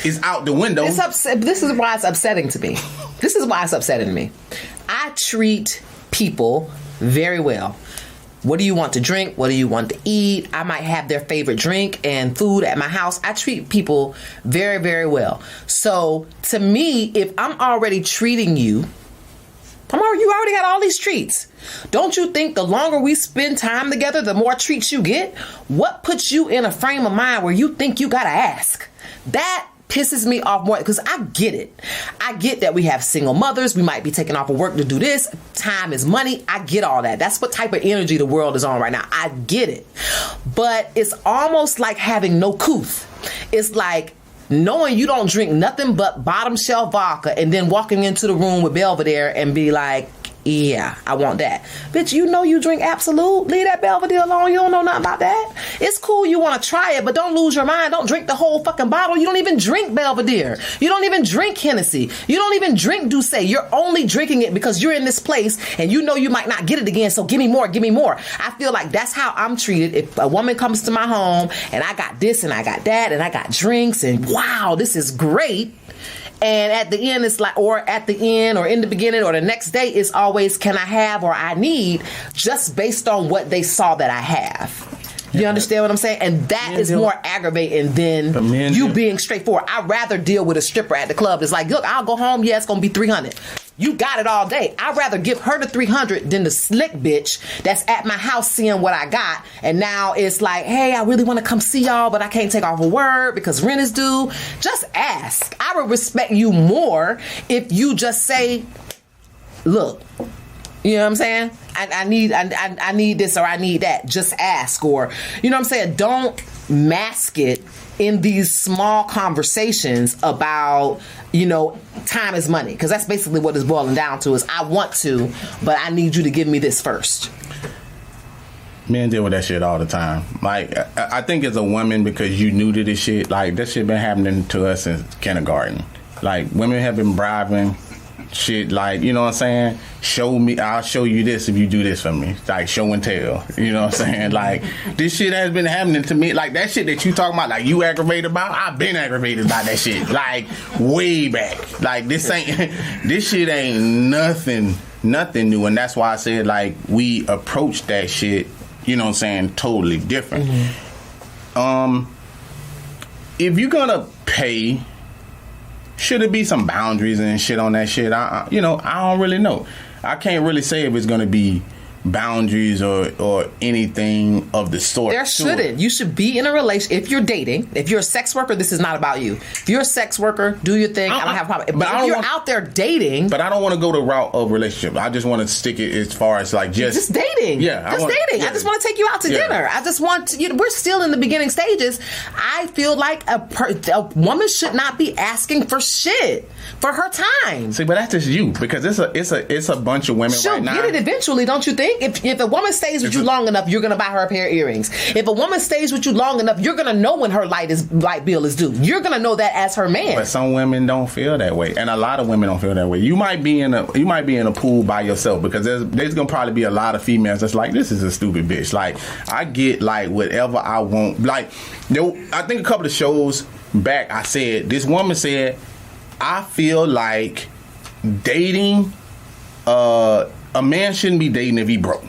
is out the window. This is why it's upsetting to me. This is why it's upsetting to me. I treat people very well. What do you want to drink? What do you want to eat? I might have their favorite drink and food at my house. I treat people very, very well. So, to me, if I'm already treating you, you already got all these treats. Don't you think the longer we spend time together, the more treats you get? What puts you in a frame of mind where you think you gotta ask? That pisses me off more, because I get it. I get that we have single mothers. We might be taking off of work to do this. Time is money. I get all that. That's what type of energy the world is on right now. I get it. But it's almost like having no couth. It's like knowing you don't drink nothing but bottom shelf vodka and then walking into the room with Belvedere and be like, yeah, I want that. Bitch, you know you drink Absolute. Leave that Belvedere alone. You don't know nothing about that. It's cool you want to try it, but don't lose your mind. Don't drink the whole fucking bottle. You don't even drink Belvedere. You don't even drink Hennessy. You don't even drink Douce. You're only drinking it because you're in this place and you know you might not get it again, so give me more, give me more. I feel like that's how I'm treated. If a woman comes to my home and I got this and I got that and I got drinks and wow, this is great. And at the end, it's like, or at the end, or in the beginning, or the next day, it's always, can I have, or I need, just based on what they saw that I have. You understand what I'm saying? And that is more aggravating than you being straightforward. I'd rather deal with a stripper at the club. It's like, look, I'll go home. Yeah, it's going to be $300. You got it all day. I'd rather give her the $300 than the slick bitch that's at my house seeing what I got. And now it's like, hey, I really want to come see y'all, but I can't take off a word because rent is due. Just ask. I would respect you more if you just say, look, you know what I'm saying? I need this or I need that. Just ask. Or, you know what I'm saying? Don't mask it in these small conversations about, you know, time is money. Because that's basically what it's boiling down to is I want to, but I need you to give me this first. Men deal with that shit all the time. Like, I think as a woman, because you new to this shit, like, that shit been happening to us since kindergarten. Like, women have been bribing shit, like, you know what I'm saying? Show me, I'll show you this if you do this for me. Like, show and tell. You know what I'm saying? Like, this shit has been happening to me. Like, that shit that you talking about, like, you aggravated about, I've been aggravated by that shit. Like, way back. Like, this shit ain't nothing new. And that's why I said, like, we approach that shit, you know what I'm saying, totally different. Mm-hmm. If you're gonna pay, should it be some boundaries and shit on that shit? I don't really know. I can't really say if it's going to be boundaries or anything of the sort. There shouldn't. You should be in a relationship. If you're dating, if you're a sex worker, this is not about you. If you're a sex worker, do your thing. I don't have a problem. But if you're out there dating... But I don't want to go the route of relationship. I just want to stick it as far as like just dating. Yeah. Dating. Yeah. I just want to take you out to dinner. I just want to, we're still in the beginning stages. I feel like a woman should not be asking for shit for her time. See, but that's just you, because it's a bunch of women She'll right now. She'll get it eventually, don't you think? If a woman stays with you long enough, you're going to buy her a pair of earrings. If a woman stays with you long enough, you're going to know when her light bill is due. You're going to know that as her man. But some women don't feel that way, and a lot of women don't feel that way. You might be in a pool by yourself, because there's going to probably be a lot of females that's like, this is a stupid bitch. Like, I get like whatever I want. Like, I think a couple of shows back, I said, this woman said, I feel like dating, a man shouldn't be dating if he broke.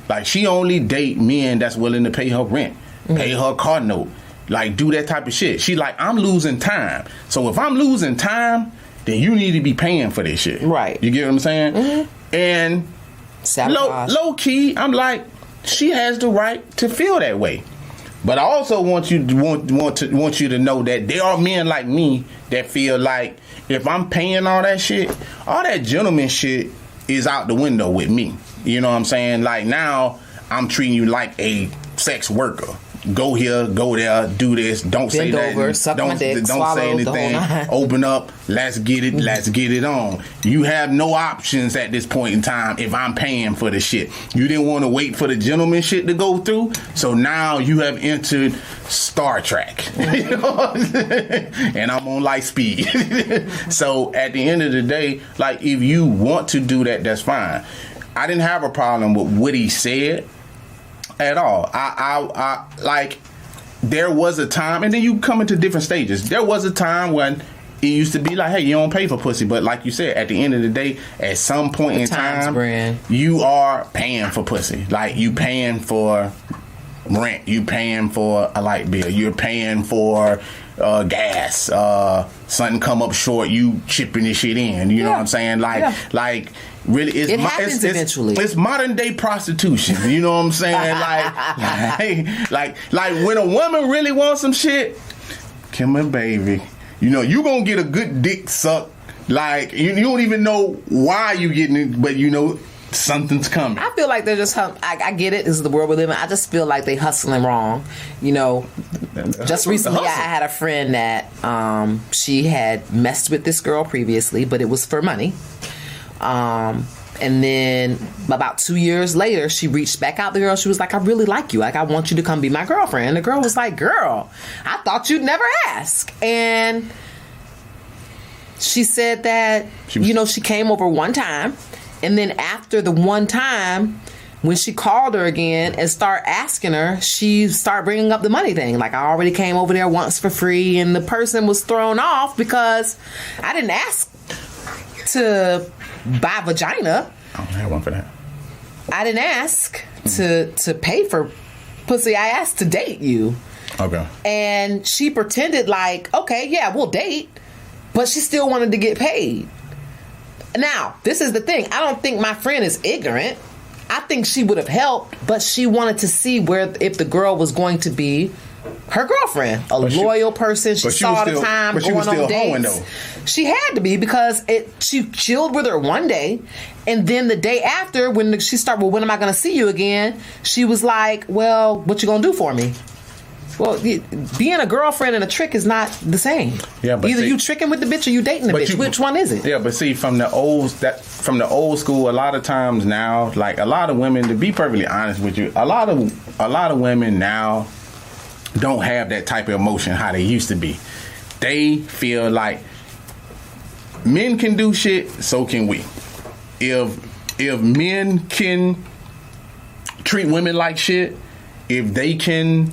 Like, she only date men that's willing to pay her rent, pay her car note, like, do that type of shit. She like, I'm losing time. So if I'm losing time, then you need to be paying for this shit. Right. You get what I'm saying? Mm-hmm. And low key, I'm like, she has the right to feel that way. But I also want you to know that there are men like me that feel like if I'm paying all that shit, all that gentleman shit is out the window with me. You know what I'm saying? Like, now I'm treating you like a sex worker. Go here, go there, do this. Don't say that. Don't say anything. Open up. Let's get it on. You have no options at this point in time if I'm paying for the shit. You didn't want to wait for the gentleman shit to go through, so now you have entered Star Trek. You know? And I'm on light speed. So at the end of the day, like, if you want to do that, that's fine. I didn't have a problem with what he said at all. I like, there was a time, and then you come into different stages. There was a time when it used to be like, hey, you don't pay for pussy, but like you said, at the end of the day, at some point in time, you are paying for pussy. Like, you paying for rent, you paying for a light bill, you're paying for gas, something come up short, you chipping this shit in. You know what I'm saying? Like, really, it happens eventually. It's modern day prostitution. You know what I'm saying? like when a woman really wants some shit, come here, baby. You know, you gonna get a good dick suck. Like, you don't even know why you getting it, but you know something's coming. I feel like they're just, I get it, this is the world we live in. I just feel like they hustling wrong. You know, just recently I had a friend that she had messed with this girl previously, but it was for money. And then about 2 years later, she reached back out to the girl. She was like, I really like you. Like, I want you to come be my girlfriend. And the girl was like, girl, I thought you'd never ask. And she said that, you know, she came over one time. And then after the one time, when she called her again and started asking her, she started bringing up the money thing. Like, I already came over there once for free. And the person was thrown off because I didn't ask to buy vagina. I don't have one for that. I didn't ask to pay for pussy. I asked to date you. Okay. And she pretended like, okay, yeah, we'll date. But she still wanted to get paid. Now, this is the thing. I don't think my friend is ignorant. I think she would have helped, but she wanted to see if the girl was going to be her girlfriend, loyal person. She saw all the time, but she was still hoeing, though. She had to be because she chilled with her one day, and then the day after, when she started, well, when am I going to see you again? She was like, well, what you going to do for me? Well, being a girlfriend and a trick is not the same. Yeah, but either you tricking with the bitch or you dating the bitch. Which one is it? Yeah, but see, from the old school, a lot of times now, like a lot of women, to be perfectly honest with you, a lot of women now don't have that type of emotion how they used to be. They feel like men can do shit, so can we. If men can treat women like shit, if they can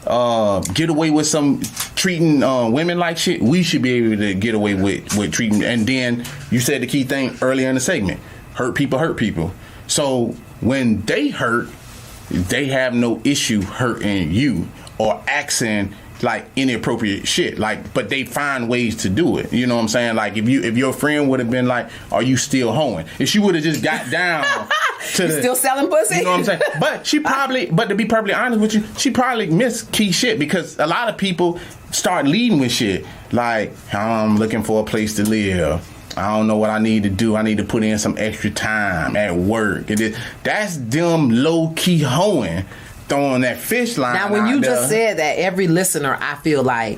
get away with some treating women like shit, we should be able to get away with treating. And then you said the key thing earlier in the segment: hurt people. So when they hurt, they have no issue hurting you or asking like inappropriate shit. Like, but they find ways to do it. You know what I'm saying? Like, if your friend would have been like, "Are you still hoeing?" If she would have just got down to you still selling pussy. You know what I'm saying? But to be perfectly honest with you, she probably missed key shit because a lot of people start leading with shit like, I'm looking for a place to live. I don't know what I need to do. I need to put in some extra time at work. That's them low key hoeing. Throwing that fish line. Now, when you just said that, every listener, I feel like,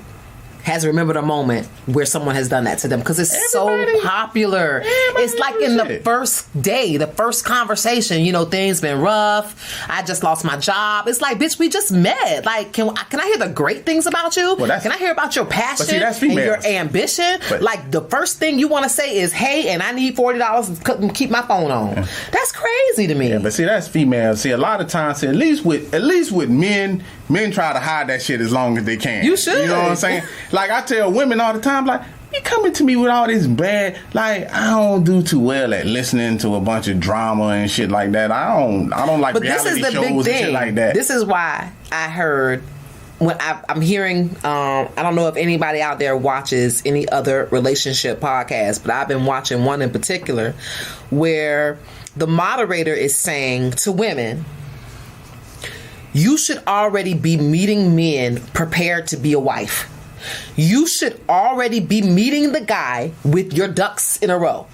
has remembered a moment where someone has done that to them because it's so popular. It's like in the first day, the first conversation, you know, things been rough. I just lost my job. It's like, bitch, we just met. Like, can I hear the great things about you? Well, can I hear about your passion and your ambition? Like, the first thing you want to say is, hey, and I need $40 to keep my phone on. Yeah. That's crazy to me. Yeah, but see, that's female. See, a lot of times, at least with men try to hide that shit as long as they can. You should. You know what I'm saying? Like, I tell women all the time, like, you coming to me with all this bad, like, I don't do too well at listening to a bunch of drama and shit like that. I don't like reality shows and shit like that. This is why I heard, when I'm hearing, I don't know if anybody out there watches any other relationship podcasts, but I've been watching one in particular where the moderator is saying to women, you should already be meeting men prepared to be a wife. You should already be meeting the guy with your ducks in a row.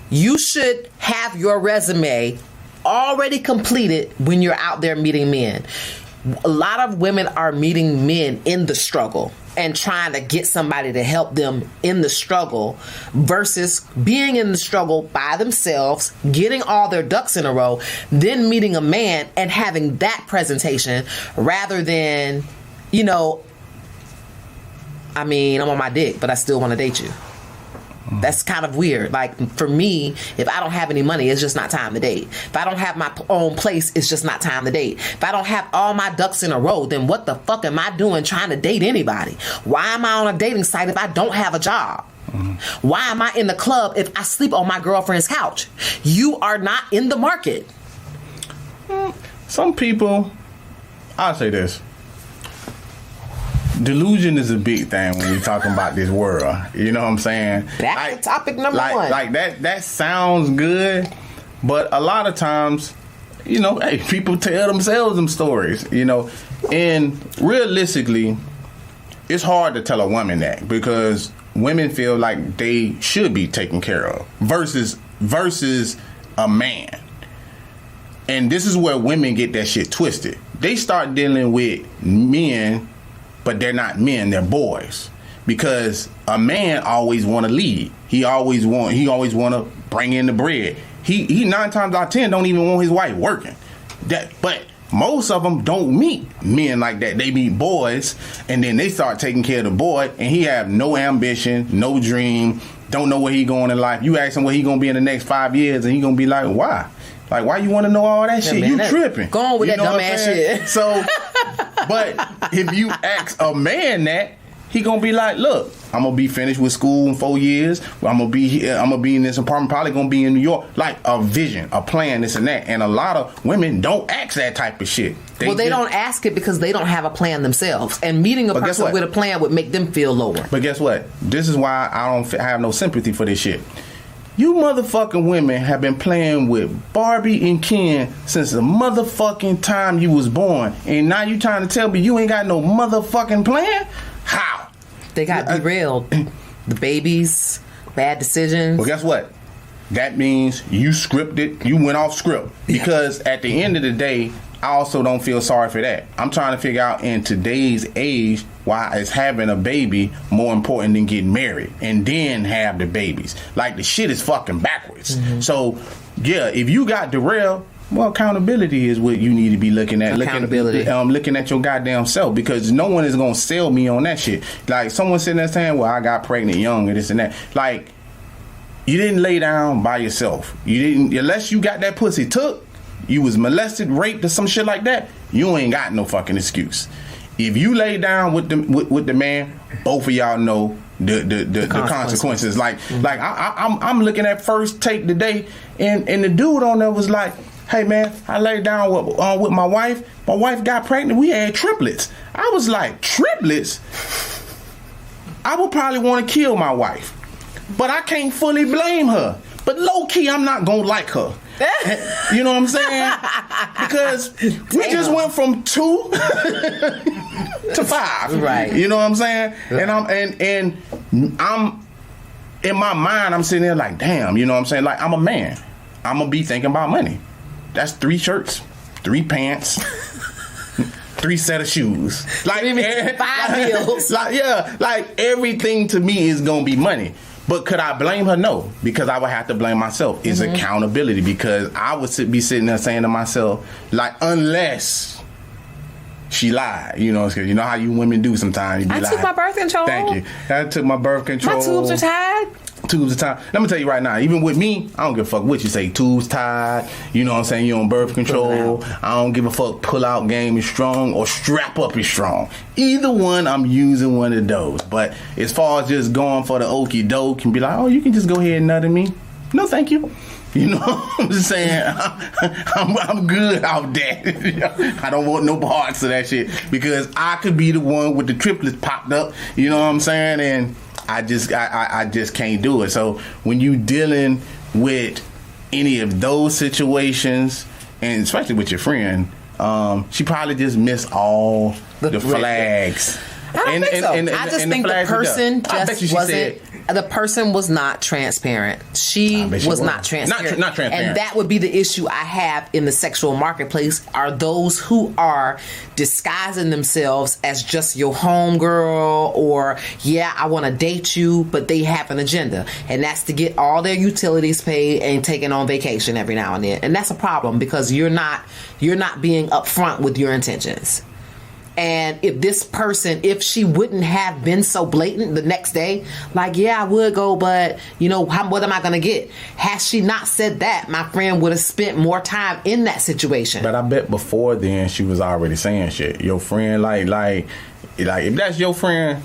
You should have your resume already completed when you're out there meeting men. A lot of women are meeting men in the struggle and trying to get somebody to help them in the struggle versus being in the struggle by themselves, getting all their ducks in a row, then meeting a man and having that presentation rather than, you know, I mean, I'm on my dick, but I still want to date you. That's kind of weird. Like, for me, if I don't have any money, it's just not time to date. If I don't have my own place, it's just not time to date. If I don't have all my ducks in a row, then what the fuck am I doing trying to date anybody? Why am I on a dating site if I don't have a job? Why am I in the club if I sleep on my girlfriend's couch? You are not in the market. Some people, I'll say this. Delusion is a big thing when we're talking about this world. You know what I'm saying? Back to topic number one. Like that sounds good, but a lot of times, you know, hey, people tell themselves them stories, you know, and realistically, it's hard to tell a woman that because women feel like they should be taken care of versus a man. And this is where women get that shit twisted. They start dealing with men, but they're not men, they're boys. Because a man always want to lead. He always want to bring in the bread. He 9 times out of 10 don't even want his wife working. But most of them don't meet men like that. They meet boys, and then they start taking care of the boy, and he have no ambition, no dream, don't know where he going in life. You ask him where he gonna be in the next 5 years, and he gonna be like, why? Like, why you want to know all that shit? Man, you tripping. Go on with that dumb ass shit. So, but if you ask a man that, he gonna be like, look, I'm gonna be finished with school in 4 years. I'm gonna be in this apartment, probably gonna be in New York. Like a vision, a plan, this and that. And a lot of women don't ask that type of shit. They don't ask it because they don't have a plan themselves. And meeting a person with a plan would make them feel lower. But guess what? This is why I don't have no sympathy for this shit. You motherfucking women have been playing with Barbie and Ken since the motherfucking time you was born. And now you trying to tell me you ain't got no motherfucking plan? How? They got derailed. The babies, bad decisions. Well, guess what? That means you scripted, you went off script. Because at the end of the day, I also don't feel sorry for that. I'm trying to figure out in today's age why is having a baby more important than getting married and then have the babies. Like, the shit is fucking backwards. Mm-hmm. So, yeah, if you got derailed, well, accountability is what you need to be looking at. Looking at your goddamn self, because no one is gonna sell me on that shit. Like, someone sitting there saying, well, I got pregnant young and this and that. Like, you didn't lay down by yourself. You didn't, unless you got that pussy took, you was molested, raped, or some shit like that, you ain't got no fucking excuse. If you lay down with the man, both of y'all know the consequences. Like, I'm looking at First Take today, and the dude on there was like, hey man, I laid down with my wife. My wife got pregnant. We had triplets. I was like, triplets? I would probably want to kill my wife, but I can't fully blame her. But low key, I'm not gonna like her. You know what I'm saying? Because we just went from 2 to 5. Right. You know what I'm saying? And I'm in my mind, I'm sitting there like, damn. You know what I'm saying? Like, I'm a man. I'm gonna be thinking about money. That's 3 shirts, 3 pants, 3 set of shoes. Like 5 meals. Like everything to me is gonna be money. But could I blame her? No, because I would have to blame myself. It's accountability, because I would be sitting there saying to myself, like, unless she lied, you know, because you know how you women do sometimes. I took my birth control. Thank you. I took my birth control. My tubes are tied. Tubes are tied. Let me tell you right now, even with me, I don't give a fuck what you say. Tubes tied, you know what I'm saying? You on birth control. I don't give a fuck. Pull out game is strong or strap up is strong. Either one, I'm using one of those. But as far as just going for the okie doke and be like, oh, you can just go ahead and nut at me. No, thank you. You know, I'm just saying, I'm good off that. I don't want no parts of that shit, because I could be the one with the triplets popped up. You know what I'm saying? And I just can't do it. So when you dealing with any of those situations, and especially with your friend, she probably just missed all the flags. I don't think so. I just think the person just wasn't. The person was not transparent. She was not transparent. Not transparent. And that would be the issue I have in the sexual marketplace, are those who are disguising themselves as just your homegirl, or, yeah, I want to date you, but they have an agenda. And that's to get all their utilities paid and taken on vacation every now and then. And that's a problem, because you're not being upfront with your intentions. And if this person, if she wouldn't have been so blatant the next day, like, yeah, I would go, but, you know, what am I going to get? Has she not said that, my friend would have spent more time in that situation. But I bet before then she was already saying shit. Your friend, like if that's your friend,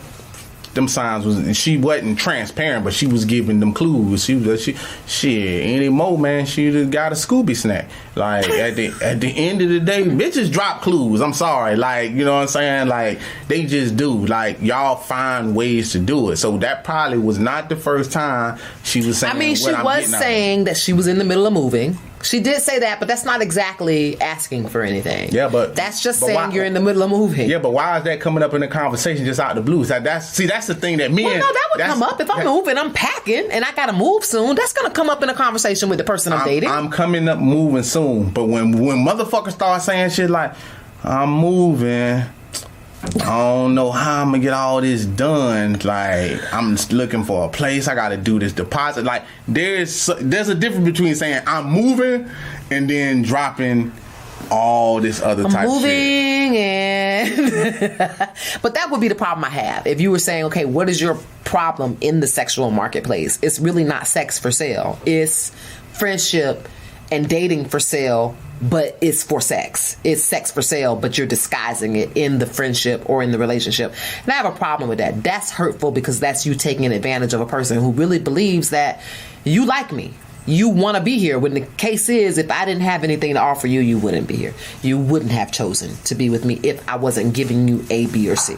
them signs was, she wasn't transparent, but she was giving them clues. Shit, anymore, man, she just got a Scooby snack. Like, at the end of the day, bitches drop clues. I'm sorry. Like, you know what I'm saying? Like, they just do. Like, y'all find ways to do it. So that probably was not the first time she was saying. I mean, she was saying that she was in the middle of moving. She did say that, but that's not exactly asking for anything. Yeah, but that's just saying you're in the middle of moving. Yeah, but why is that coming up in the conversation just out of the blue? That's the thing that me. Well, no, that would come up if I'm moving. I'm packing and I gotta move soon. That's gonna come up in a conversation with the person I'm dating. I'm coming up moving soon, but when motherfuckers start saying shit like I'm moving, I don't know how I'm gonna get all this done. Like, I'm just looking for a place. I gotta do this deposit. Like, there's a difference between saying I'm moving and then dropping all this other type of shit. But that would be the problem I have. If you were saying, okay, what is your problem in the sexual marketplace? It's really not sex for sale. It's friendship and dating for sale, but it's for sex. It's sex for sale, but you're disguising it in the friendship or in the relationship. And I have a problem with that. That's hurtful because that's you taking advantage of a person who really believes that you like me. You want to be here. When the case is, if I didn't have anything to offer you, you wouldn't be here. You wouldn't have chosen to be with me if I wasn't giving you A, B, or C.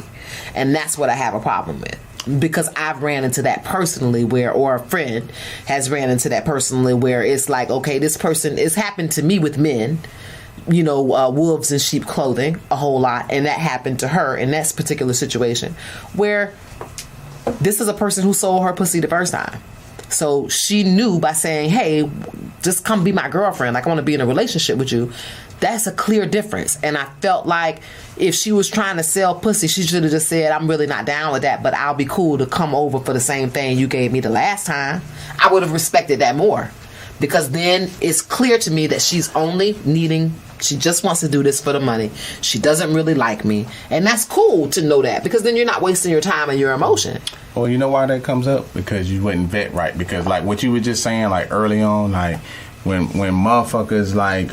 And that's what I have a problem with. Because I've ran into that personally or a friend has ran into that personally where it's like, okay, this person, it's happened to me with men, wolves in sheep clothing a whole lot. And that happened to her in that particular situation where this is a person who sold her pussy the first time. So she knew by saying, hey, just come be my girlfriend. Like, I want to be in a relationship with you. That's a clear difference. And I felt like if she was trying to sell pussy, she should have just said, I'm really not down with that, but I'll be cool to come over for the same thing you gave me the last time. I would have respected that more. Because then it's clear to me that she's only she just wants to do this for the money. She doesn't really like me. And that's cool to know that, because then you're not wasting your time and your emotion. Well, you know why that comes up? Because you wouldn't vet right. Because like what you were just saying, like early on, like when motherfuckers like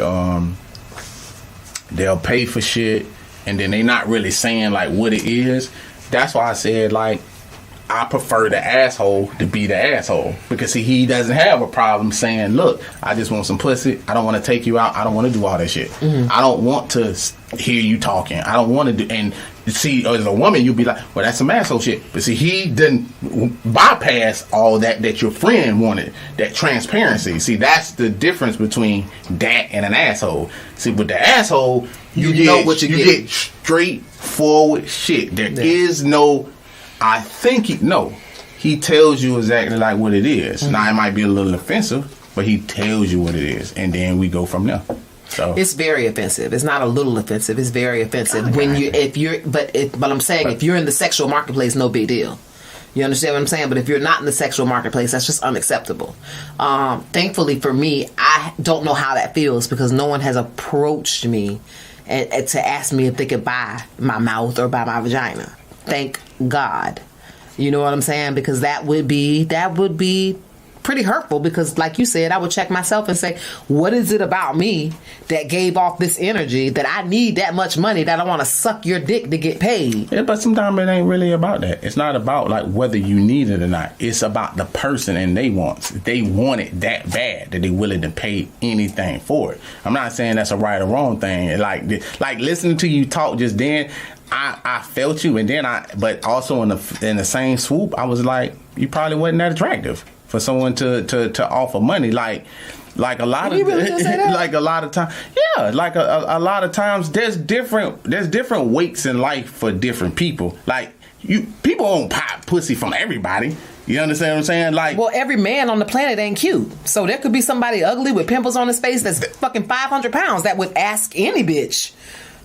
they'll pay for shit and then they not really saying like what it is. That's why I said like I prefer the asshole to be the asshole, because see, he doesn't have a problem saying, look, I just want some pussy. I don't want to take you out. I don't want to do all that shit. Mm-hmm. I don't want to hear you talking. I don't want to do, and see, as a woman, you'll be like, well, that's some asshole shit. But see, he didn't bypass all that your friend wanted, that transparency. See, that's the difference between that and an asshole. See, with the asshole, you know what you get straightforward shit. There is no, I think he tells you exactly like what it is. Mm-hmm. Now, it might be a little offensive, but he tells you what it is, and then we go from there. So it's very offensive. It's not a little offensive. It's very offensive but I'm saying if you're in the sexual marketplace, no big deal. You understand what I'm saying? But if you're not in the sexual marketplace, that's just unacceptable. Thankfully for me, I don't know how that feels, because no one has approached me and to ask me if they could buy my mouth or buy my vagina. Thank God. You know what I'm saying? Because that would be pretty hurtful, because like you said, I would check myself and say, what is it about me that gave off this energy that I need that much money that I want to suck your dick to get paid? Yeah, but sometimes it ain't really about that. It's not about like whether you need it or not. It's about the person and they want it that bad that they willing to pay anything for it. I'm not saying that's a right or wrong thing. Like listening to you talk just then, I felt you, and then but also in the same swoop, I was like, you probably wasn't that attractive for someone to offer money, like a lot of like a lot of times, yeah, like a lot of times there's different weights in life for different people. Like people don't pop pussy from everybody. You understand what I'm saying? Like, well, every man on the planet ain't cute, so there could be somebody ugly with pimples on his face that's fucking 500 pounds that would ask any bitch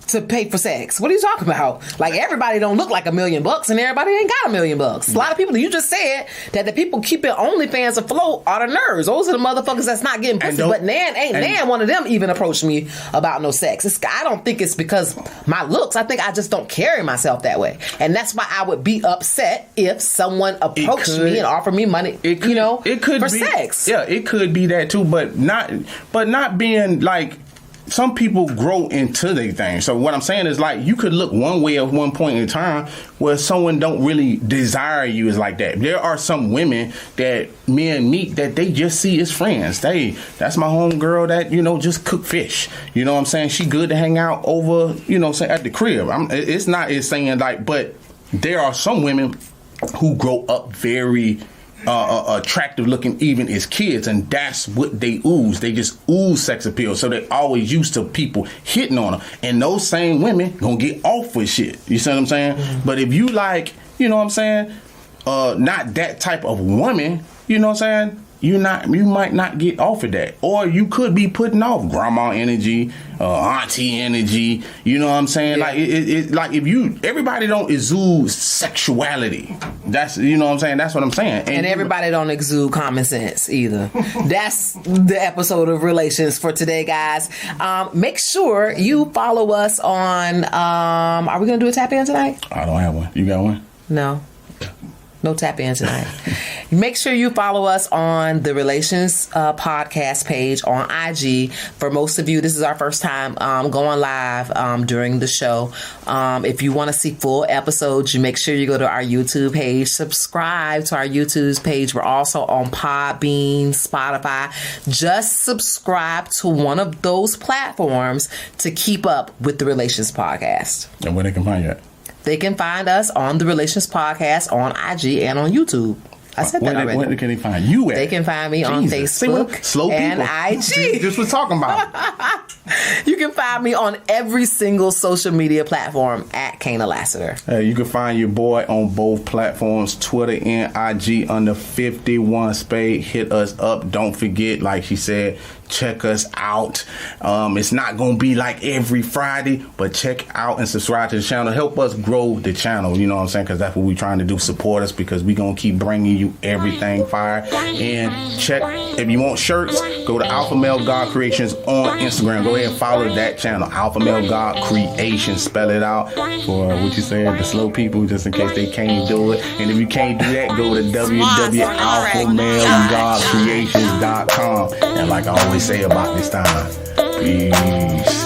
to pay for sex. What are you talking about? Like, everybody don't look like $1 million, and everybody ain't got $1 million. A lot of people, you just said that the people keeping OnlyFans afloat are the nerds. Those are the motherfuckers that's not getting pussy. But Nan one of them even approached me about no sex. I don't think it's because my looks. I think I just don't carry myself that way, and that's why I would be upset if someone approached me and offered me money. It could for sex. Yeah, it could be that too, but not being like. Some people grow into their thing. So what I'm saying is, like, you could look one way at one point in time where someone don't really desire you is like that. There are some women that men meet that they just see as friends. That's my homegirl that, just cook fish. You know what I'm saying? She good to hang out over, say at the crib. It's saying like, but there are some women who grow up very attractive looking even as kids, and that's what they ooze. They just ooze sex appeal, so they're always used to people hitting on them, and those same women gonna get off with shit. You see what I'm saying? But if you like, you know what I'm saying, not that type of woman, you know what I'm saying, you might not get off of that, or you could be putting off grandma energy, auntie energy. You know what I'm saying? Yeah. Like it like if everybody don't exude sexuality. That's, you know what I'm saying. That's what I'm saying. And everybody don't exude common sense either. That's the episode of Relations for today, guys. Make sure you follow us on. Are we gonna do a tap in tonight? I don't have one. You got one? No. No tap in tonight. Make sure you follow us on the Relations podcast page on IG. For most of you, this is our first time going live during the show. If you want to see full episodes, you make sure you go to our YouTube page. Subscribe to our YouTube page. We're also on Podbean, Spotify. Just subscribe to one of those platforms to keep up with the Relations podcast. And where they can find you at? They can find us on the Relations Podcast on IG and on YouTube. I said that already. Where can they find you at? They can find me on Facebook and IG. Just was talking about. You can find me on every single social media platform at Kaynah Lassitter. You can find your boy on both platforms, Twitter and IG, under 51 Spade. Hit us up. Don't forget, like she said, check us out. It's not going to be like every Friday, but check out and subscribe to the channel. Help us grow the channel, you know what I'm saying? Because that's what we're trying to do. Support us, because we're going to keep bringing you everything fire. And check, if you want shirts, go to Alpha Male God Creations on Instagram. Go ahead and follow that channel, Alpha Male God Creations. Spell it out for what you said, the slow people, just in case they can't do it. And if you can't do that, go to www.alphamalegodcreations.com. And like I always say about this time, peace.